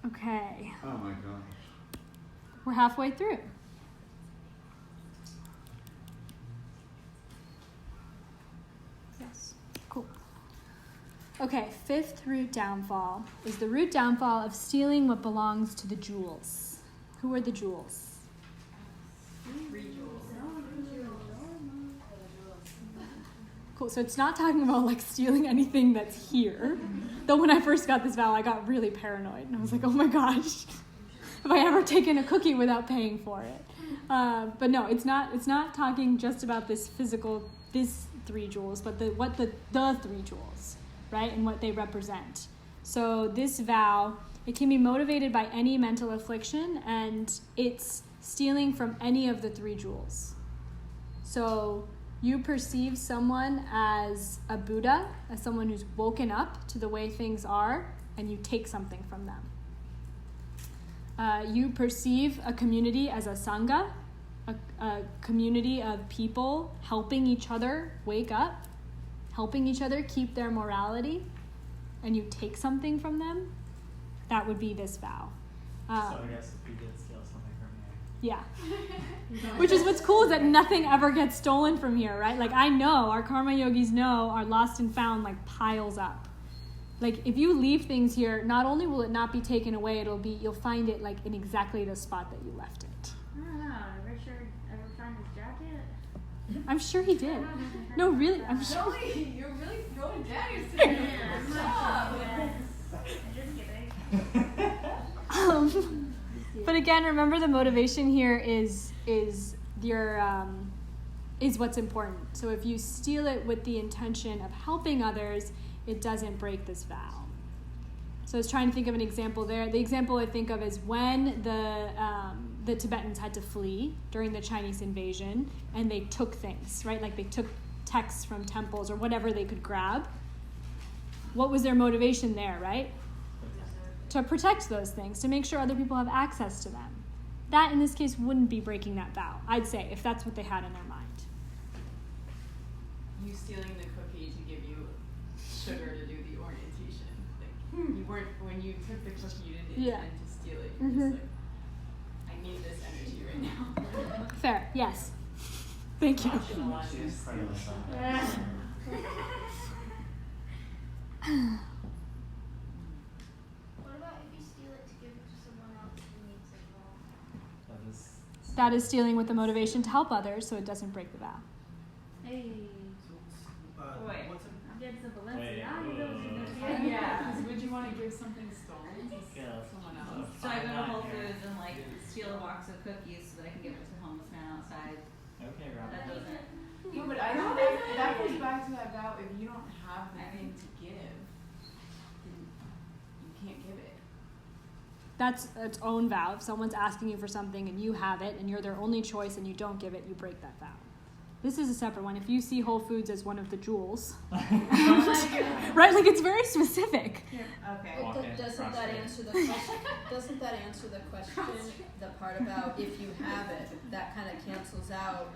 Okay, Oh my gosh. we're halfway through. Yes, cool. Okay, fifth root downfall is the root downfall of stealing what belongs to the jewels. Who are the jewels? Cool, so it's not talking about like stealing anything that's here. Though when I first got this vow, I got really paranoid. And I was like, oh my gosh, have I ever taken a cookie without paying for it? But no, it's not talking just about this physical, this 3 jewels, but the 3 jewels, right? And what they represent. So this vow, it can be motivated by any mental affliction, and it's stealing from any of the 3 jewels. So you perceive someone as a Buddha, as someone who's woken up to the way things are, and you take something from them. You perceive a community as a Sangha, a community of people helping each other wake up, helping each other keep their morality, and you take something from them. That would be this vow. So I guess if we did steal something from here. Yeah. Which is what's cool is that nothing ever gets stolen from here, right? Like I know, our karma yogis know our lost and found like piles up. Like if you leave things here, not only will it not be taken away, you'll find it like in exactly the spot that you left it. I don't know. Did Richard ever find his jacket? I'm sure he did. No, really, I'm sure. Zoe, you're really throwing jackets Yeah, today. I'm Good not job. just kidding. But again, remember the motivation here is your is what's important. So if you steal it with the intention of helping others, it doesn't break this vow. So I was trying to think of an example there. The example I think of is when the Tibetans had to flee during the Chinese invasion, and they took things, right? Like they took texts from temples or whatever they could grab. What was their motivation there, right? To protect those things, to make sure other people have access to them. That, in this case, wouldn't be breaking that vow, I'd say, if that's what they had in their mind. You stealing the cookie to give you sugar to do the orientation. Like, you weren't, when you took the cookie, you didn't intend to steal it. You're just like, I need this energy right now. Fair, yes. Thank you. What about if you steal it to give it to someone else who needs it more? That is stealing with the motivation to help others, so it doesn't break the vow. Hey, Wait. I'm getting some Wait, Balenciaga. Yeah, because would you want to give something stolen to someone else? So I go to Whole Foods and like steal a box of cookies so that I can give it to the homeless man outside. Okay, Rob. That doesn't. Yeah, but I don't think that goes back to that vow. If you don't have the thing to give, then you can't give it. That's its own vow. If someone's asking you for something and you have it and you're their only choice and you don't give it, you break that vow. This is a separate one. If you see Whole Foods as one of the jewels, right? Like it's very specific. Okay. Walk in, Doesn't cross that it. answer the question? Doesn't that answer the question? The part about if you have it, that kind of cancels out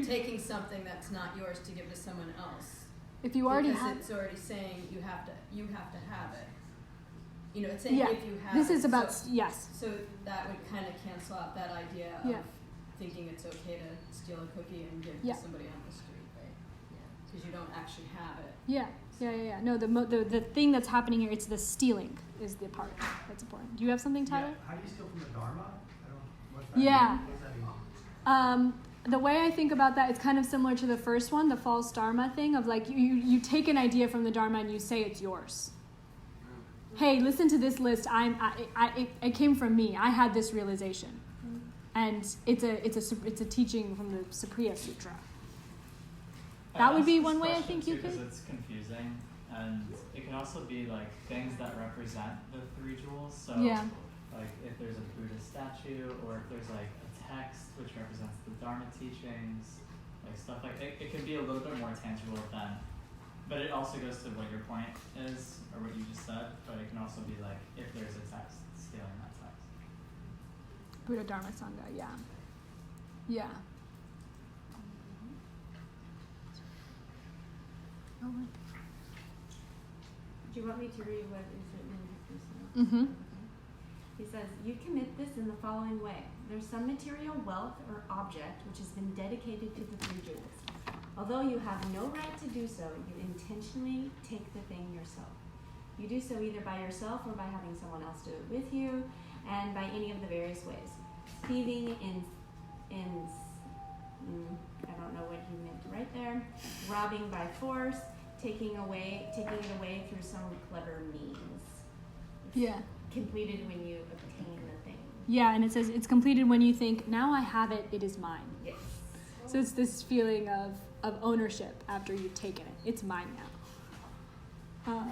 taking something that's not yours to give to someone else. If you already because have, it's already saying you have to have it. You know, it's saying yeah. if you have This it. is about So, yes. so that would kind of cancel out that idea of Yeah. thinking it's okay to steal a cookie and give Yeah. to somebody on the street, right? Because you don't actually have it. Yeah. No, the thing that's happening here, it's the stealing is the part that's important. Do you have something, Tyler? Yeah. How do you steal from the Dharma? What's that Yeah. mean? What does that mean? The way I think about that is kind of similar to the first one, the false dharma thing of like you take an idea from the dharma and you say it's yours. Hey, listen to this list. It came from me. I had this realization, and it's a teaching from the Supriya Sutra. That would be asked one this way I question think you too 'cause could. it's confusing, and it can also be like things that represent the three jewels. So, Yeah. like if there's a Buddha statue, or if there's like a text which represents the Dharma teachings, like stuff like it can be a little bit more tangible than. But it also goes to what your point is, or what you just said. But it can also be like if there's a text, scaling that text. Buddha Dharma Sangha, yeah. Yeah. Oh, Do you want me to read what is written in his personal? mm-hmm. He says, you commit this in the following way. There's some material wealth or object which has been dedicated to the three jewels. Although you have no right to do so, you intentionally take the thing yourself. You do so either by yourself or by having someone else do it with you, and by any of the various ways. Thieving I don't know what he meant right there. Robbing by force, taking it away through some clever means. It's Yeah. completed when you obtain the thing. Yeah, and it says it's completed when you think, now I have it, it is mine. Yes. So it's this feeling of ownership after you've taken it. It's mine now.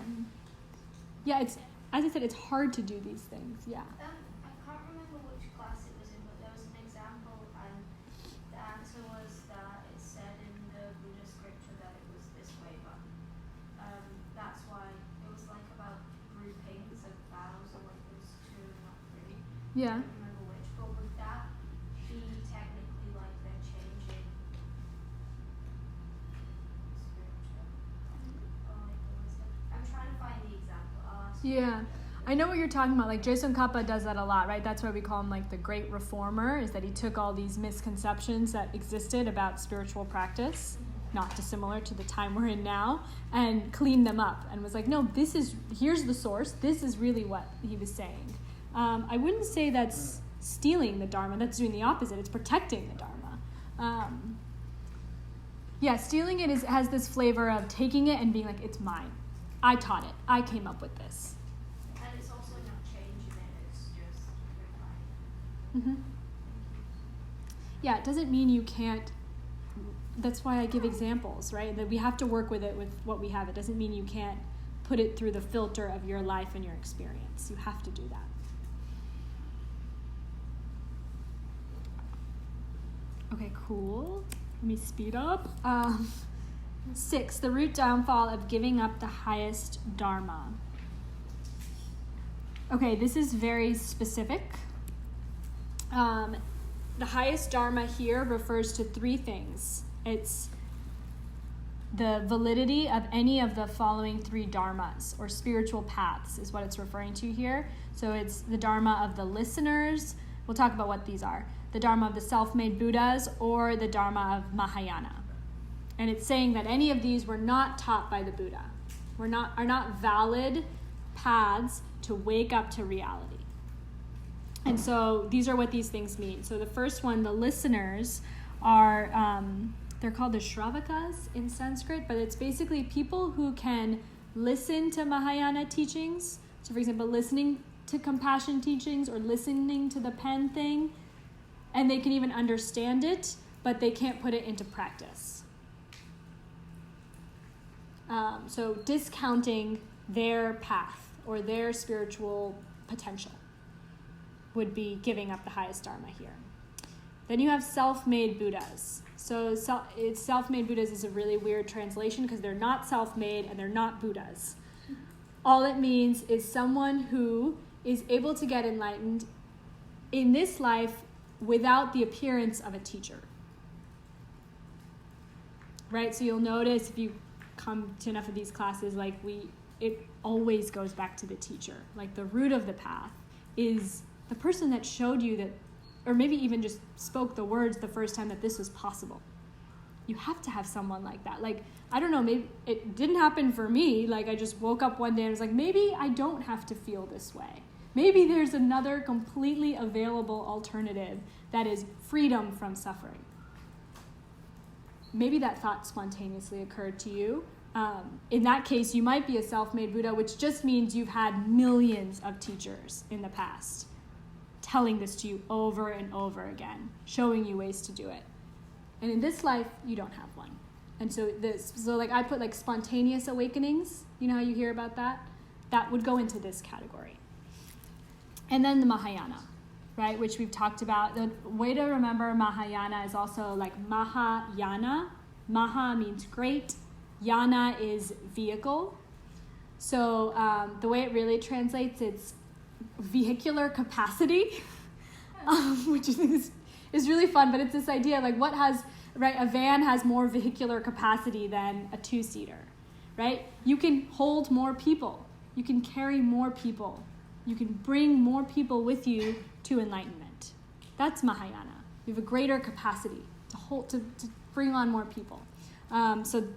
Yeah, it's, as I said, it's hard to do these things. Yeah. I can't remember which class it was in, but there was an example, and the answer was that it said in the Buddha scripture that it was this way, but that's why it was like about groupings of vows, or like it was 2, not 3. Yeah. I don't remember which, but would that be technically like they're changing scripture? Or like the wisdom? I'm trying to find the example. I'll ask you. Yeah. I know what you're talking about. Like Je Tsongkapa does that a lot, right? That's why we call him like the great reformer, is that he took all these misconceptions that existed about spiritual practice, not dissimilar to the time we're in now, and cleaned them up and was like, no, here's the source. This is really what he was saying. I wouldn't say that's stealing the Dharma. That's doing the opposite. It's protecting the Dharma. Yeah, stealing it has this flavor of taking it and being like, it's mine. I taught it. I came up with this. And it's also not changing it, it's just refining it. Mm-hmm. Yeah, it doesn't mean you can't. That's why I give examples, right? That we have to work with it with what we have. It doesn't mean you can't put it through the filter of your life and your experience. You have to do that. Okay, cool. Let me speed up. 6, the root downfall of giving up the highest dharma. Okay, this is very specific. The highest dharma here refers to 3 things. It's the validity of any of the following 3 dharmas, or spiritual paths is what it's referring to here. So it's the dharma of the listeners. We'll talk about what these are. The dharma of the self-made Buddhas, or the dharma of Mahayana. And it's saying that any of these were not taught by the Buddha, are not valid paths to wake up to reality. And so these are what these things mean. So the first one, the listeners, are they're called the Shravakas in Sanskrit, but it's basically people who can listen to Mahayana teachings. So for example, listening to compassion teachings or listening to the pen thing, and they can even understand it, but they can't put it into practice. So discounting their path or their spiritual potential would be giving up the highest dharma here. Then you have self-made Buddhas. So self-made Buddhas is a really weird translation because they're not self-made and they're not Buddhas. All it means is someone who is able to get enlightened in this life without the appearance of a teacher. Right? So you'll notice if you come to enough of these classes, like it always goes back to the teacher. Like the root of the path is the person that showed you that, or maybe even just spoke the words the first time that this was possible. You have to have someone like that. Like, I don't know, maybe it didn't happen for me. Like I just woke up one day and was like, maybe I don't have to feel this way. Maybe there's another completely available alternative that is freedom from suffering. Maybe that thought spontaneously occurred to you. In that case, you might be a self-made Buddha, which just means you've had millions of teachers in the past telling this to you over and over again, showing you ways to do it. And in this life, you don't have one. And so like I put like spontaneous awakenings, you know how you hear about that? That would go into this category. And then the Mahayana, right, which we've talked about. The way to remember Mahayana is also like Mahayana. Maha means great. Yana is vehicle. So the way it really translates, it's vehicular capacity, which I think is really fun, but it's this idea like what has, right, a van has more vehicular capacity than a two-seater, right? You can hold more people. You can carry more people. You can bring more people with you to enlightenment. That's Mahayana. You have a greater capacity to bring on more people. So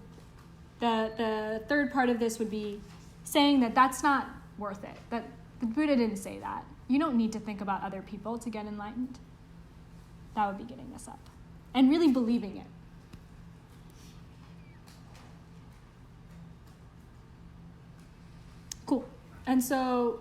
the third part of this would be saying that that's not worth it. That the Buddha didn't say that. You don't need to think about other people to get enlightened. That would be getting this up. And really believing it. Cool. And so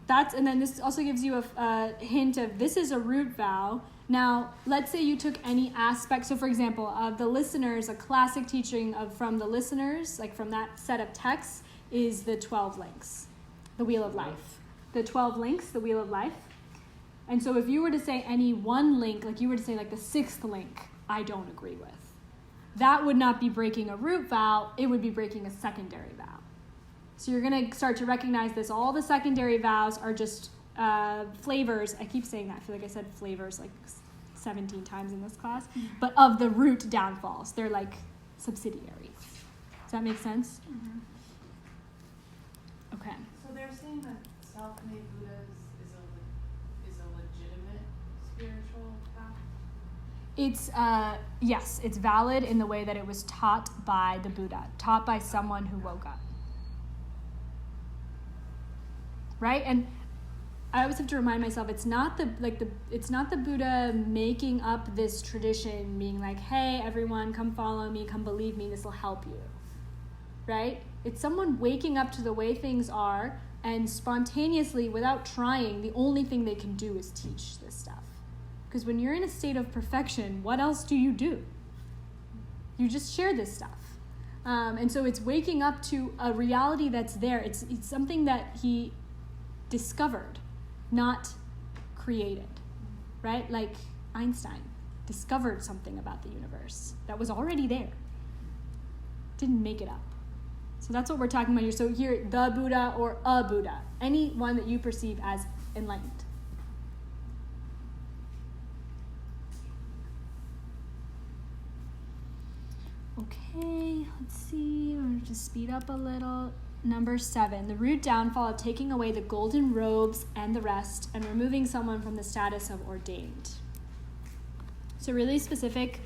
and then this also gives you a hint of this is a root vow. Now, let's say you took any aspect. So for example, of the listeners, a classic teaching from the listeners, like from that set of texts, is the 12 links, the Wheel of Life. The 12 links, the Wheel of Life. And so if you were to say any one link, like you were to say like the 6th link, I don't agree with, that would not be breaking a root vow, it would be breaking a secondary vow. So you're going to start to recognize this. All the secondary vows are just flavors. I keep saying that. I feel like I said flavors like 17 times in this class. But of the root downfalls. They're like subsidiaries. Does that make sense? Mm-hmm. Okay. So they're saying that self-made Buddhas is a legitimate spiritual path? It's, yes, it's valid in the way that it was taught by the Buddha. Taught by someone who woke up. Right? And I always have to remind myself, it's not the Buddha making up this tradition, being like, hey, everyone, come follow me, come believe me, this will help you. Right? It's someone waking up to the way things are and spontaneously, without trying, the only thing they can do is teach this stuff. Because when you're in a state of perfection, what else do? You just share this stuff. And so it's waking up to a reality that's there. It's something that he discovered, not created, right? Like Einstein discovered something about the universe that was already there. Didn't make it up. So that's what we're talking about here. So here, the Buddha or a Buddha, any one that you perceive as enlightened. Okay, let's see. We'll just speed up a little. Number 7, the root downfall of taking away the golden robes and the rest and removing someone from the status of ordained. So really specific.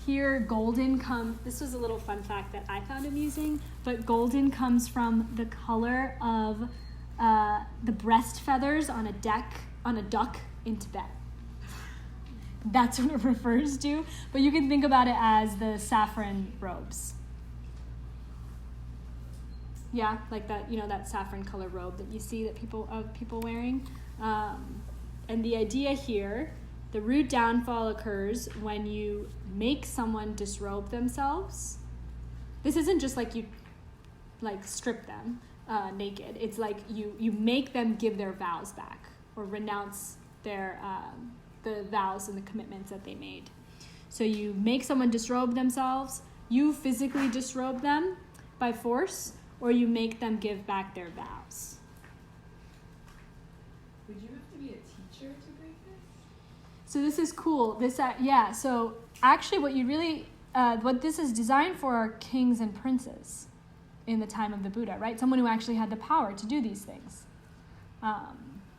Here, golden comes, this was a little fun fact that I found amusing, but golden comes from the color of the breast feathers on a duck in Tibet. That's what it refers to, but you can think about it as the saffron robes. Yeah, like that, that saffron color robe that you see that people wearing. And the idea here, the root downfall occurs when you make someone disrobe themselves. This isn't just like you strip them naked. It's like you make them give their vows back or renounce their the vows and the commitments that they made. So you make someone disrobe themselves, you physically disrobe them by force, or you make them give back their vows. Would you have to be a teacher to break this? So this is cool. So actually what this is designed for are kings and princes in the time of the Buddha, right? Someone who actually had the power to do these things.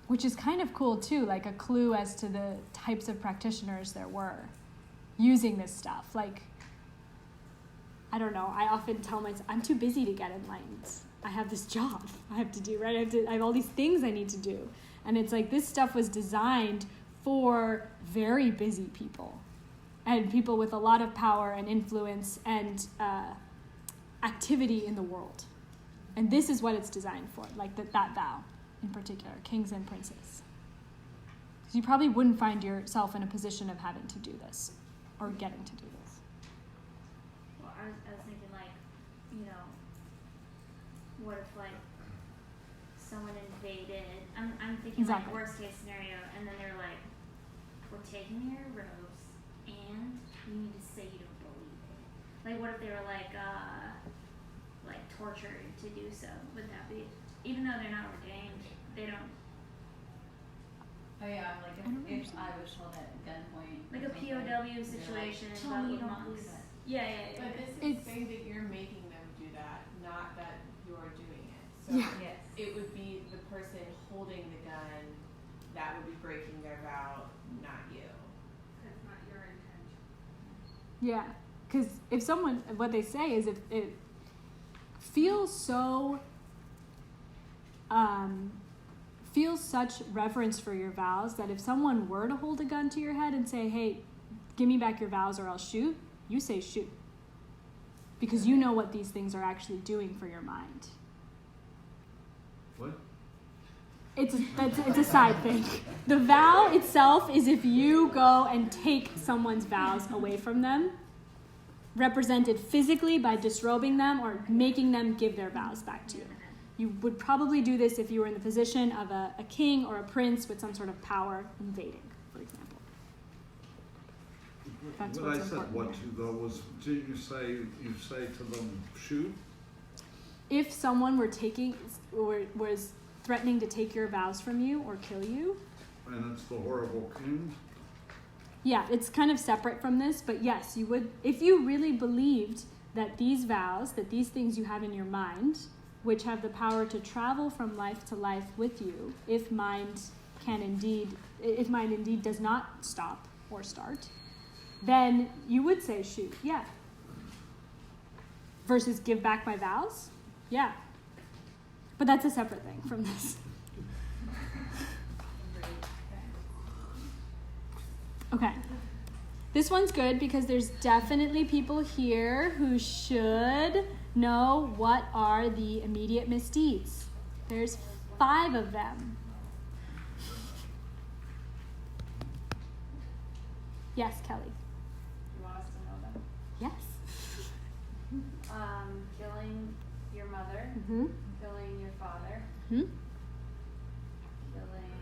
Which is kind of cool too, like a clue as to the types of practitioners there were using this stuff. Like, I don't know, I often tell myself, I'm too busy to get enlightened. I have this job I have to do, right? I have all these things I need to do. And it's like this stuff was designed for very busy people and people with a lot of power and influence and activity in the world. And this is what it's designed for, like that vow in particular, kings and princes. Because you probably wouldn't find yourself in a position of having to do this or getting to do this. Well, I I was thinking like, you know, what if like someone invaded? I'm thinking Exactly. like worst case scenario, and then they're like, we're taking your robes, and you need to say you don't believe it. Like, what if they were like tortured to do so? Would that be, even though they're not ordained, they don't. Oh yeah, like if I was held at gunpoint. Like or a something, POW they're situation, like, but "Tell me with you don't monks. believe it." Yeah. But this is It's- saying that you're making them do that, not that you're doing it. So Yeah. Yes. it would be the person holding the gun that would be breaking their vow, not you. That's not your intention. Yeah, because if someone, what they say is if it feels so, feels such reverence for your vows that if someone were to hold a gun to your head and say, hey, give me back your vows or I'll shoot, you say shoot. Because you know what these things are actually doing for your mind. What? It's a side thing. The vow itself is if you go and take someone's vows away from them, represented physically by disrobing them or making them give their vows back to you. You would probably do this if you were in the position of a king or a prince with some sort of power invading, for example. That's What what's I said important what here. to though was, did you say to them, shoot? If someone were taking or was threatening to take your vows from you or kill you, And it's the horrible king? yeah, it's kind of separate from this, but yes, you would, if you really believed that these vows, that these things you have in your mind, which have the power to travel from life to life with you, if mind indeed does not stop or start, then you would say shoot, yeah. Versus give back my vows, yeah. But that's a separate thing from this. Okay. This one's good because there's definitely people here who should know what are the immediate misdeeds. There's 5 of them. Yes, Kelly. You want us to know them? Yes. Killing your mother, Mm-hmm. killing your father, Mm-hmm. killing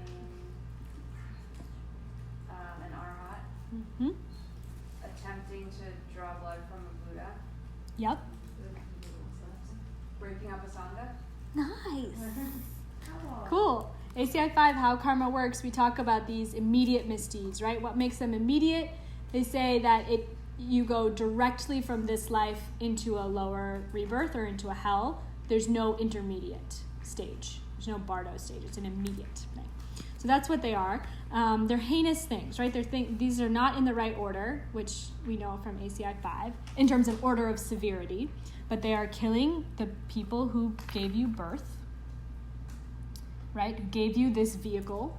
an arhat, Mm-hmm. attempting to draw blood from a Buddha, Yep. breaking up Asanga. Nice. Cool. Cool. ACI7, how karma works, we talk about these immediate misdeeds, right? What makes them immediate? They say that you go directly from this life into a lower rebirth or into a hell. There's no intermediate stage. There's no bardo stage. It's an immediate thing. So that's what they are. They're heinous things, right? These are not in the right order, which we know from ACI7, in terms of order of severity. But they are killing the people who gave you birth, right? Who gave you this vehicle,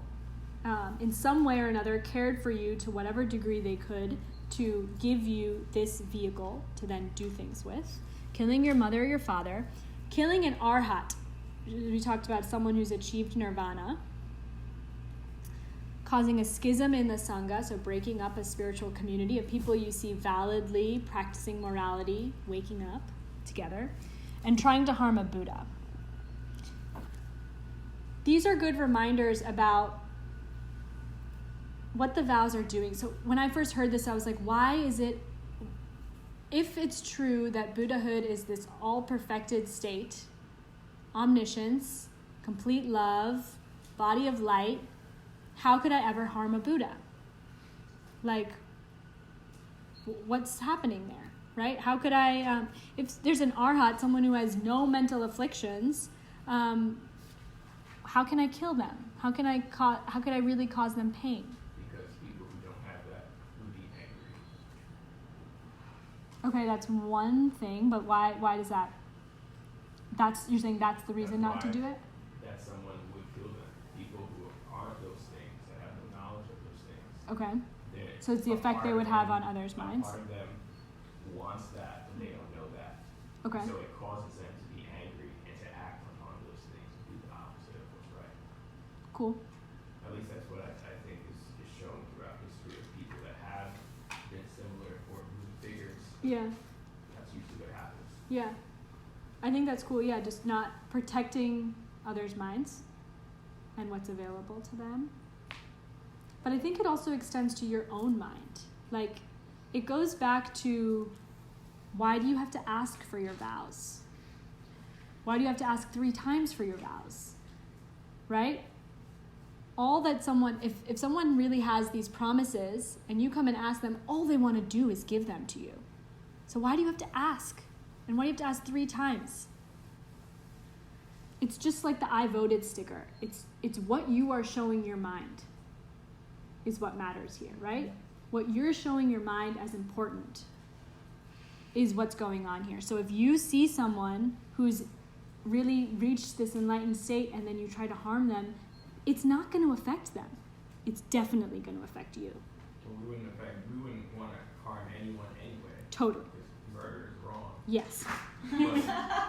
in some way or another cared for you to whatever degree they could to give you this vehicle to then do things with. Killing your mother or your father. Killing an arhat. We talked about someone who's achieved nirvana. Causing a schism in the Sangha, so breaking up a spiritual community of people you see validly practicing morality, waking up together, and trying to harm a Buddha. These are good reminders about what the vows are doing. So when I first heard this, I was like, why is it, if it's true that Buddhahood is this all-perfected state, omniscience, complete love, body of light, how could I ever harm a Buddha? Like, what's happening there, right? How could I, if there's an arhat, someone who has no mental afflictions, how can I kill them? How could I really cause them pain? Because people who don't have that would be angry. Okay, that's one thing, but why does that? You're saying that's the reason not to do it? That someone would kill them. People who aren't those things, that have no knowledge of those things. Okay. then So it's the a effect part they of would have them- on others' a minds? Part of them wants that, but they don't know that. Okay. So it causes them to be angry and to act upon those things and do the opposite of what's right. Cool. At least that's what I think is shown throughout history of people that have been similar or moving figures. Yeah. That's usually Yeah. I think that's cool. Yeah, just not protecting others' minds and what's available to them. But I think it also extends to your own mind. Like, it goes back to, why do you have to ask for your vows? Why do you have to ask 3 times for your vows? Right? All that someone, if someone really has these promises and you come and ask them, all they want to do is give them to you. So why do you have to ask? And why do you have to ask 3 times? It's just like the I voted sticker. It's what you are showing your mind is what matters here, right? What you're showing your mind as important is what's going on here. So if you see someone who's really reached this enlightened state and then you try to harm them, it's not going to affect them. It's definitely going to affect you. Well, we wouldn't want to harm anyone anyway. Totally. Because murder is wrong. Yes. But,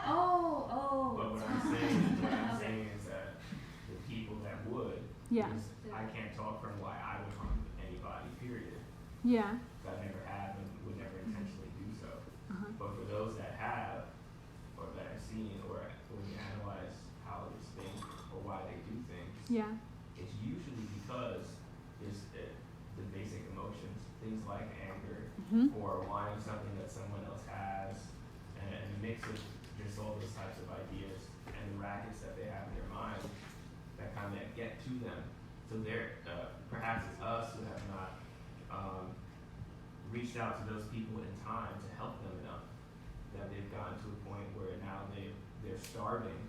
Oh. but what I'm saying is that the people that would, Yeah. because I can't talk from why I would harm anybody, period. Yeah. I never have and would never intentionally do so. Uh-huh. But for those that have, or that have seen, or when you analyze how others think or why they do things, Yeah. it's usually because there's the basic emotions, things like anger, Mhm. or wanting something that someone else has, and a mix of just all those types of ideas and the rackets that they have in their mind that kind of get to them. So they're perhaps it's us who have not reached out to those people in time to help them enough that they've gotten to a point where now they're starving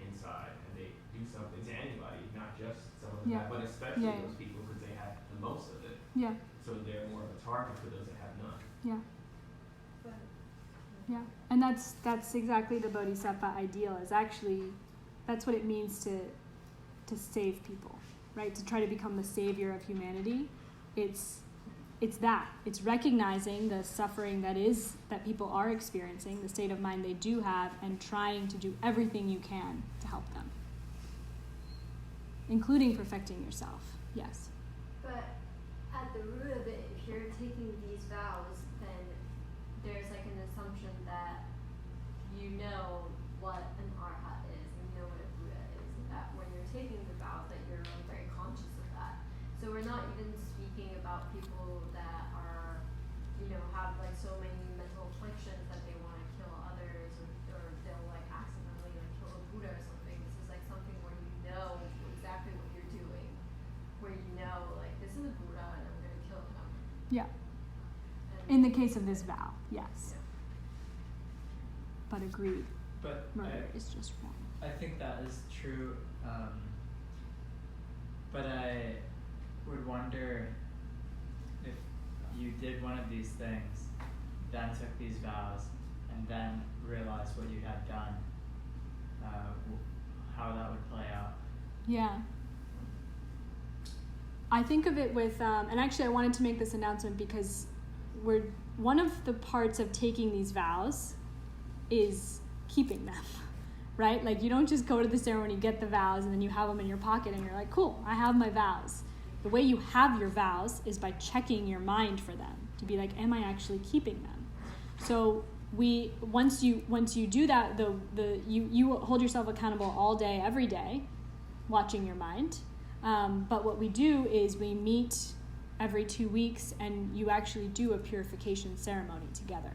inside, and they do something to anybody, not just some of them, Yeah. but especially Yeah. those people because they have the most of it. Yeah. So they're more of a target for those that have none. Yeah. But Yeah. And that's exactly the Bodhisattva ideal. Is actually, that's what it means to save people, right? To try to become the savior of humanity. It's that. It's recognizing the suffering that people are experiencing, the state of mind they do have, and trying to do everything you can to help them, including perfecting yourself. Yes. But at the root of it, if you're taking these vows, then there's like an assumption that you know what an arhat is, and you know what a Buddha is, and that when you're taking the vows, that you're very conscious of that. So we're not even speaking about people that are, have like so many mental afflictions that they want to kill others, or they'll like accidentally like kill a Buddha or something. This is like something where you know exactly what you're doing, where you know like this is a Buddha and I'm going to kill him. Yeah. And In the case of this vow, yes. Yeah. But agreed, But murder is just wrong. I think that is true. But I would wonder if you did one of these things, then took these vows, and then realized what you had done, how that would play out. Yeah. I think of it with, and actually I wanted to make this announcement because one of the parts of taking these vows is keeping them, right? Like you don't just go to the ceremony, get the vows, and then you have them in your pocket and you're like, cool, I have my vows. The way you have your vows is by checking your mind for them, to be like, am I actually keeping them? So once you do that, you hold yourself accountable all day, every day, watching your mind. But what we do is we meet every 2 weeks, and you actually do a purification ceremony together.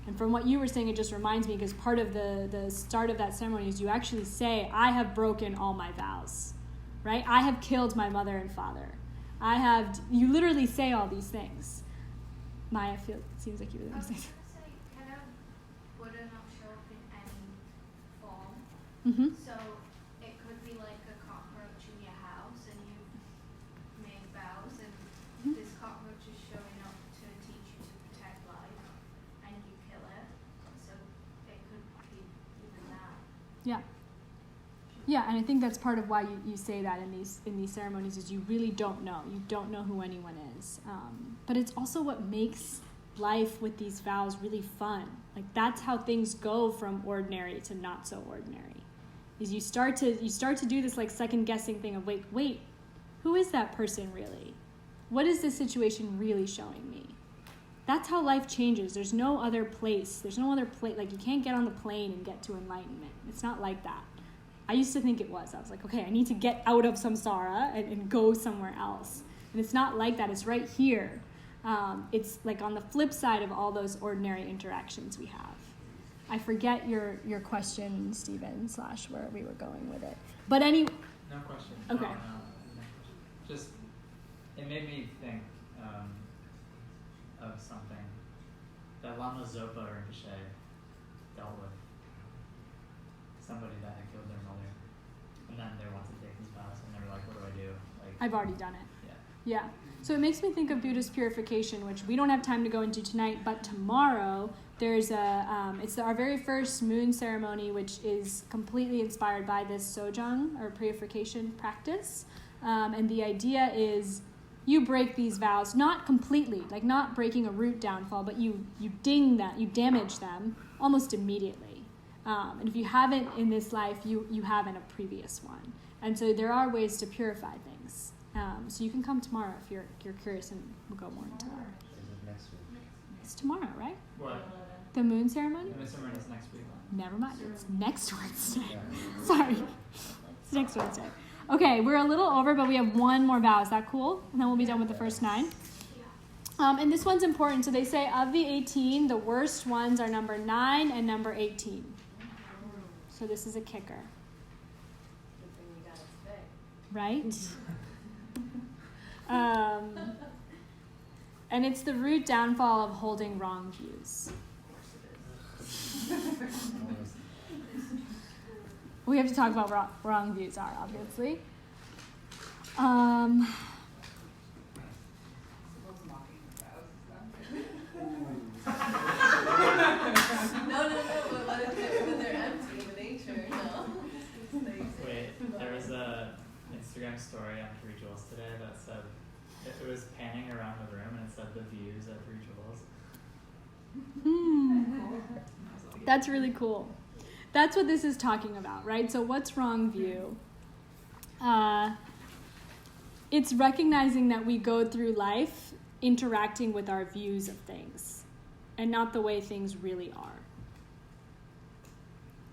And from what you were saying, it just reminds me, because part of the start of that ceremony is you actually say, I have broken all my vows, right? I have killed my mother and father. You literally say all these things. Maya, it seems like you were going to say something. Kind of Buddha not show up in any form. Mm-hmm. So it could be like a cockroach in your house and you make vows and this cockroach is showing up to teach you to protect life and you kill it. So it could be even that. Yeah. Yeah, and I think that's part of why you say that in these ceremonies is you really don't know. You don't know who anyone is. But it's also what makes life with these vows really fun. Like that's how things go from ordinary to not so ordinary. Is you start to do this like second guessing thing of wait, who is that person really? What is this situation really showing me? That's how life changes. There's no other place. Like, you can't get on the plane and get to enlightenment. It's not like that. I used to think it was. I was like, okay, I need to get out of samsara and go somewhere else. And it's not like that. It's right here. It's like on the flip side of all those ordinary interactions we have. I forget your question, Stephen, / where we were going with it. But anyway. No question. Okay. No question. Just, it made me think of something that Lama Zopa Rinpoche dealt with. Somebody that had killed their mother. And then they wanted to take these vows, and they were like, what do I do? Like, I've already done it. Yeah. So it makes me think of Buddhist purification, which we don't have time to go into tonight, but tomorrow there's our very first moon ceremony, which is completely inspired by this sojang, or purification practice. And the idea is you break these vows, not completely, like not breaking a root downfall, but you damage them almost immediately. And if you haven't in this life, you have in a previous one. And so there are ways to purify things. So you can come tomorrow if you're curious, and we'll go more into that. Next week. It's tomorrow, right? What? The moon ceremony? The moon ceremony is next week. Never mind. It's next Wednesday. Sorry. It's next Wednesday. Okay, we're a little over, but we have one more vow. Is that cool? And then we'll be done with the first 9. And this one's important. So they say of the 18, the worst ones are number 9 and number 18. So this is a kicker. Good thing you got it today. Right? And it's the root downfall of holding wrong views. We have to talk about what wrong views are, obviously. No, but what if they're empty in nature? No. Wait, there was a Instagram story on 3 Jewels today that said, it was panning around the room and it said the views at 3 Jewels. That's really cool. That's what this is talking about, right? So what's wrong view? It's recognizing that we go through life interacting with our views of things and not the way things really are.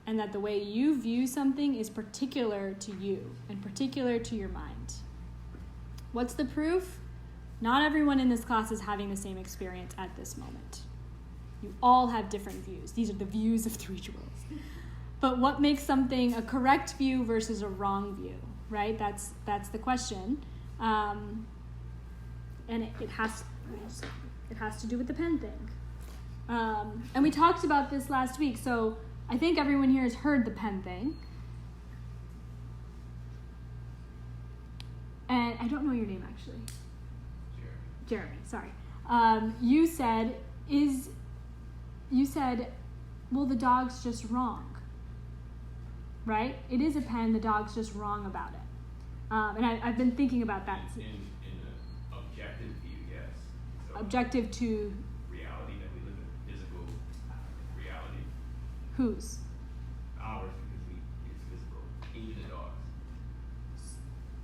And that the way you view something is particular to you and particular to your mind. What's the proof? Not everyone in this class is having the same experience at this moment. You all have different views. These are the views of 3 Jewels. But what makes something a correct view versus a wrong view, right? That's the question. And it has to do with the pen thing. And we talked about this last week, so I think everyone here has heard the pen thing. And I don't know your name, actually. Jeremy, sorry. You said, well, the dog's just wrong. Right? It is a pen, the dog's just wrong about it. And I've been thinking about that. In an objective view, yes. So Objective to reality that we live in, physical reality. whose? Ours, because it's physical, even the dogs.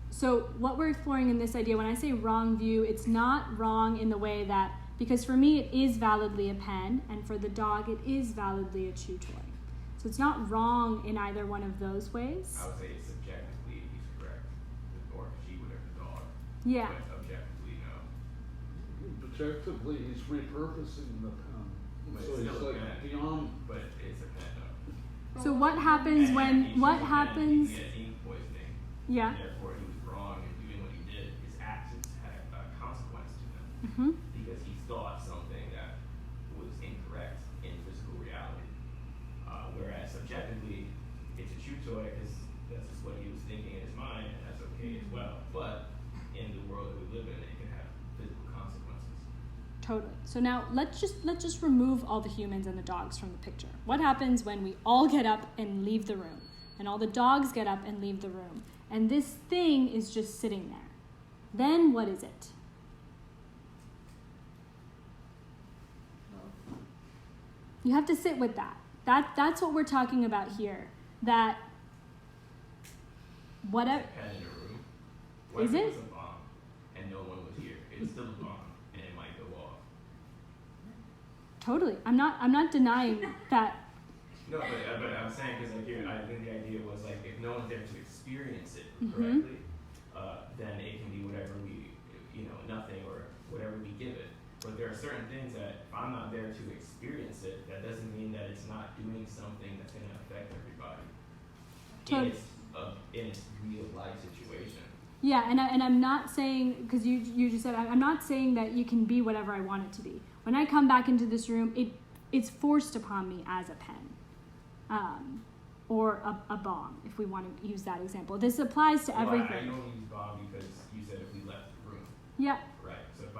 So what we're exploring in this idea, when I say wrong view, it's not wrong in the way that, because for me it is validly a pen, and for the dog it is validly a chew toy. So it's not wrong in either one of those ways. I would say subjectively he's correct, or she, whatever the dog. Yeah. But objectively, no. Objectively, he's repurposing the pen. But So it's he's still a like pen. beyond. But it's a pen, though. So what happens And when, he what shouldn't happens, He had ink poisoning. yeah. And therefore he was wrong in doing what he did. His actions had a consequence to them. Mm-hmm. Because he thought something that was incorrect in physical reality. Whereas subjectively, it's a chew toy because that's just what he was thinking in his mind, and that's okay as well. But in the world that we live in, it can have physical consequences. Totally. So now let's just remove all the humans and the dogs from the picture. What happens when we all get up and leave the room, and all the dogs get up and leave the room, and this thing is just sitting there? Then what is it? You have to sit with that. That's what we're talking about here. That whatever. It's a pen in a room. What Is if it? was a bomb and no one was here? It's still a bomb and it might go off. Totally. I'm not denying that. No, but I'm saying because I think the idea was like if no one's there to experience it correctly, then it can be whatever we, nothing or whatever we give it. But there are certain things that if I'm not there to experience it, that doesn't mean that it's not doing something that's going to affect everybody in its real life situation. Yeah, and I'm not saying, because you just said, I'm not saying that you can be whatever I want it to be. When I come back into this room, it's forced upon me as a pen. Or a bomb, if we want to use that example. This applies to everything. I only use bomb because you said if we left the room. Yeah. Right. So if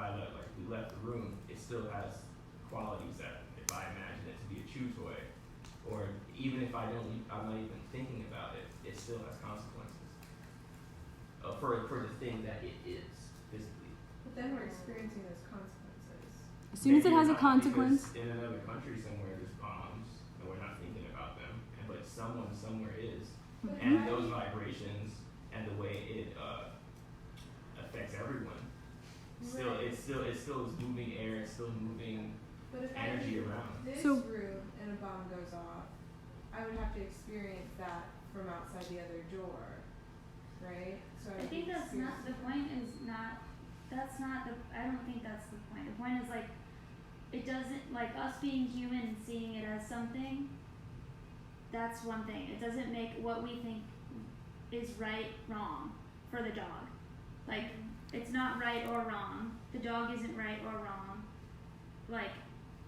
we left the room, it still has qualities that if I imagine it to be a chew toy, or even if I'm not even thinking about it, it still has consequences for the thing that it is physically. But then we're experiencing those consequences. As soon as it has a consequence. In another country somewhere, there's bombs, and we're not thinking about them. But someone somewhere is, and those vibrations and the way it affects everyone. It still is moving air. It's still moving energy around. This room and a bomb goes off, I would have to experience that from outside the other door, right? So I think that's not the point. I don't think that's the point. The point is like, it doesn't, like us being human and seeing it as something. That's one thing. It doesn't make what we think is right wrong for the dog. Like, it's not right or wrong. The dog isn't right or wrong. Like,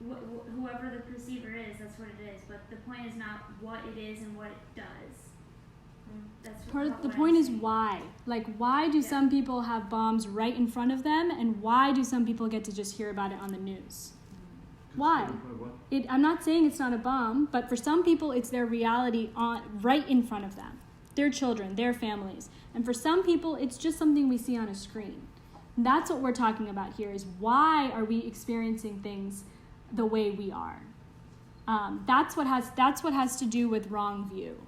whoever the perceiver is, that's what it is. But the point is not what it is and what it does. The point is why. Like, why do some people have bombs right in front of them, and why do some people get to just hear about it on the news? Why? I'm not saying it's not a bomb, but for some people it's their reality right in front of them. Their children, their families. And for some people it's just something we see on a screen. And that's what we're talking about here, is why are we experiencing things the way we are? That's what has to do with wrong view.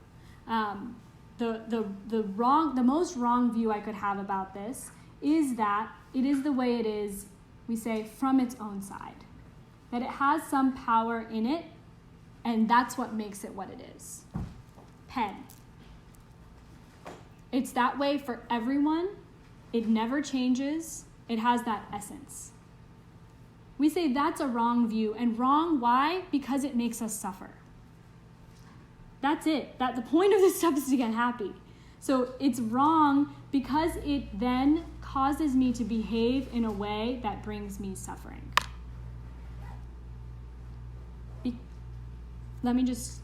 The most wrong view I could have about this is that it is the way it is, we say, from its own side. That it has some power in it, and that's what makes it what it is. Pen. It's that way for everyone. It never changes. It has that essence. We say that's a wrong view, and wrong, why? Because it makes us suffer. That's it. The point of this stuff is to get happy. So it's wrong because it then causes me to behave in a way that brings me suffering. Let me just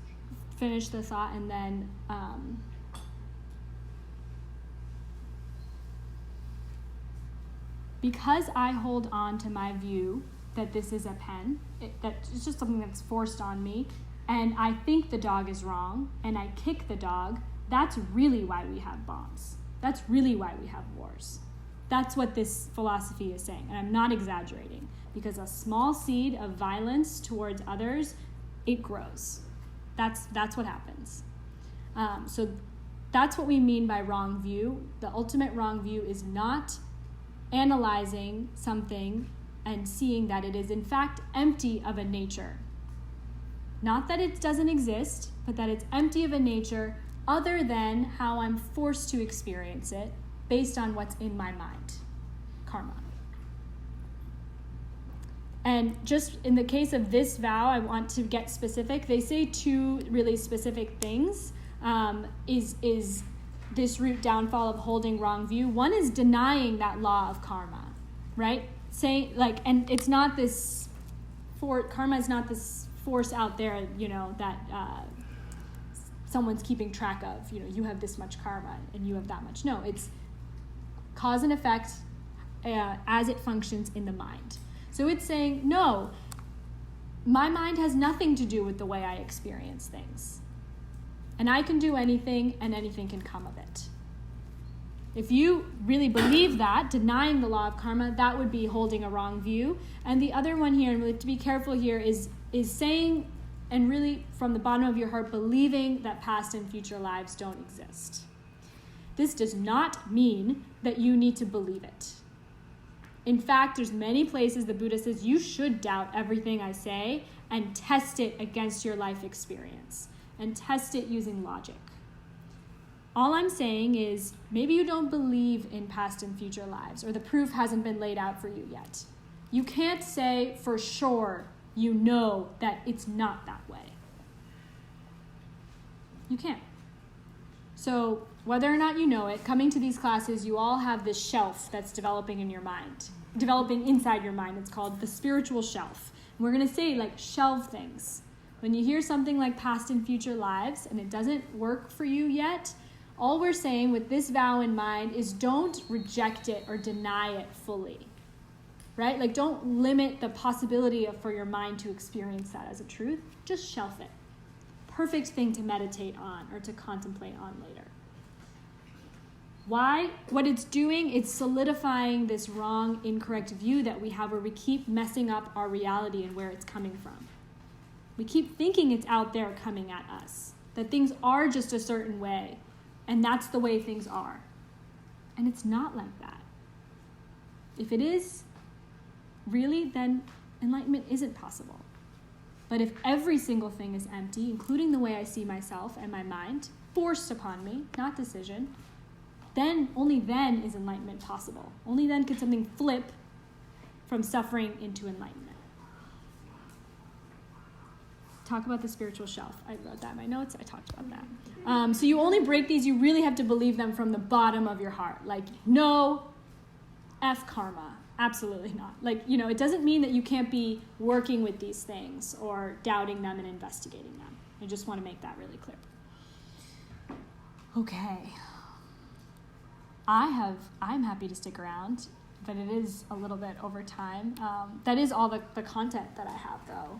finish the thought and then because I hold on to my view that this is a pen, that it's just something that's forced on me, and I think the dog is wrong, and I kick the dog, that's really why we have bombs. That's really why we have wars. That's what this philosophy is saying, and I'm not exaggerating, because a small seed of violence towards others, it grows. That's what happens. So that's what we mean by wrong view. The ultimate wrong view is not analyzing something and seeing that it is in fact empty of a nature. Not that it doesn't exist, but that it's empty of a nature other than how I'm forced to experience it based on what's in my mind. Karma. And just in the case of this vow, I want to get specific. They say two really specific things. Is this root downfall of holding wrong view? One is denying that law of karma, right? Saying and it's not this karma is not this force out there, that someone's keeping track of. You have this much karma and you have that much. No, it's cause and effect as it functions in the mind. So it's saying, no, my mind has nothing to do with the way I experience things. And I can do anything, and anything can come of it. If you really believe that, denying the law of karma, that would be holding a wrong view. And the other one here, and we have to be careful here, is saying, and really from the bottom of your heart, believing that past and future lives don't exist. This does not mean that you need to believe it. In fact, there's many places the Buddha says you should doubt everything I say and test it against your life experience and test it using logic. All I'm saying is maybe you don't believe in past and future lives, or the proof hasn't been laid out for you yet. You can't say for sure you know that it's not that way. You can't. So whether or not you know it, coming to these classes, you all have this shelf that's developing in your mind, developing inside your mind. It's called the spiritual shelf. And we're going to say, like, shelve things. When you hear something like past and future lives and it doesn't work for you yet, all we're saying with this vow in mind is don't reject it or deny it fully, right? Like, don't limit the possibility for your mind to experience that as a truth. Just shelf it. Perfect thing to meditate on or to contemplate on later. Why? What it's doing, it's solidifying this wrong, incorrect view that we have where we keep messing up our reality and where it's coming from. We keep thinking it's out there coming at us, that things are just a certain way, and that's the way things are. And it's not like that. If it is, really, then enlightenment isn't possible. But if every single thing is empty, including the way I see myself and my mind, forced upon me, not decision, then, only then is enlightenment possible. Only then could something flip from suffering into enlightenment. Talk about the spiritual shelf. I wrote that in my notes. I talked about that. So you only break these, you really have to believe them from the bottom of your heart. Like, no, F karma. Absolutely not. Like, it doesn't mean that you can't be working with these things or doubting them and investigating them. I just want to make that really clear. Okay. I'm happy to stick around, but it is a little bit over time. That is all the content that I have, though.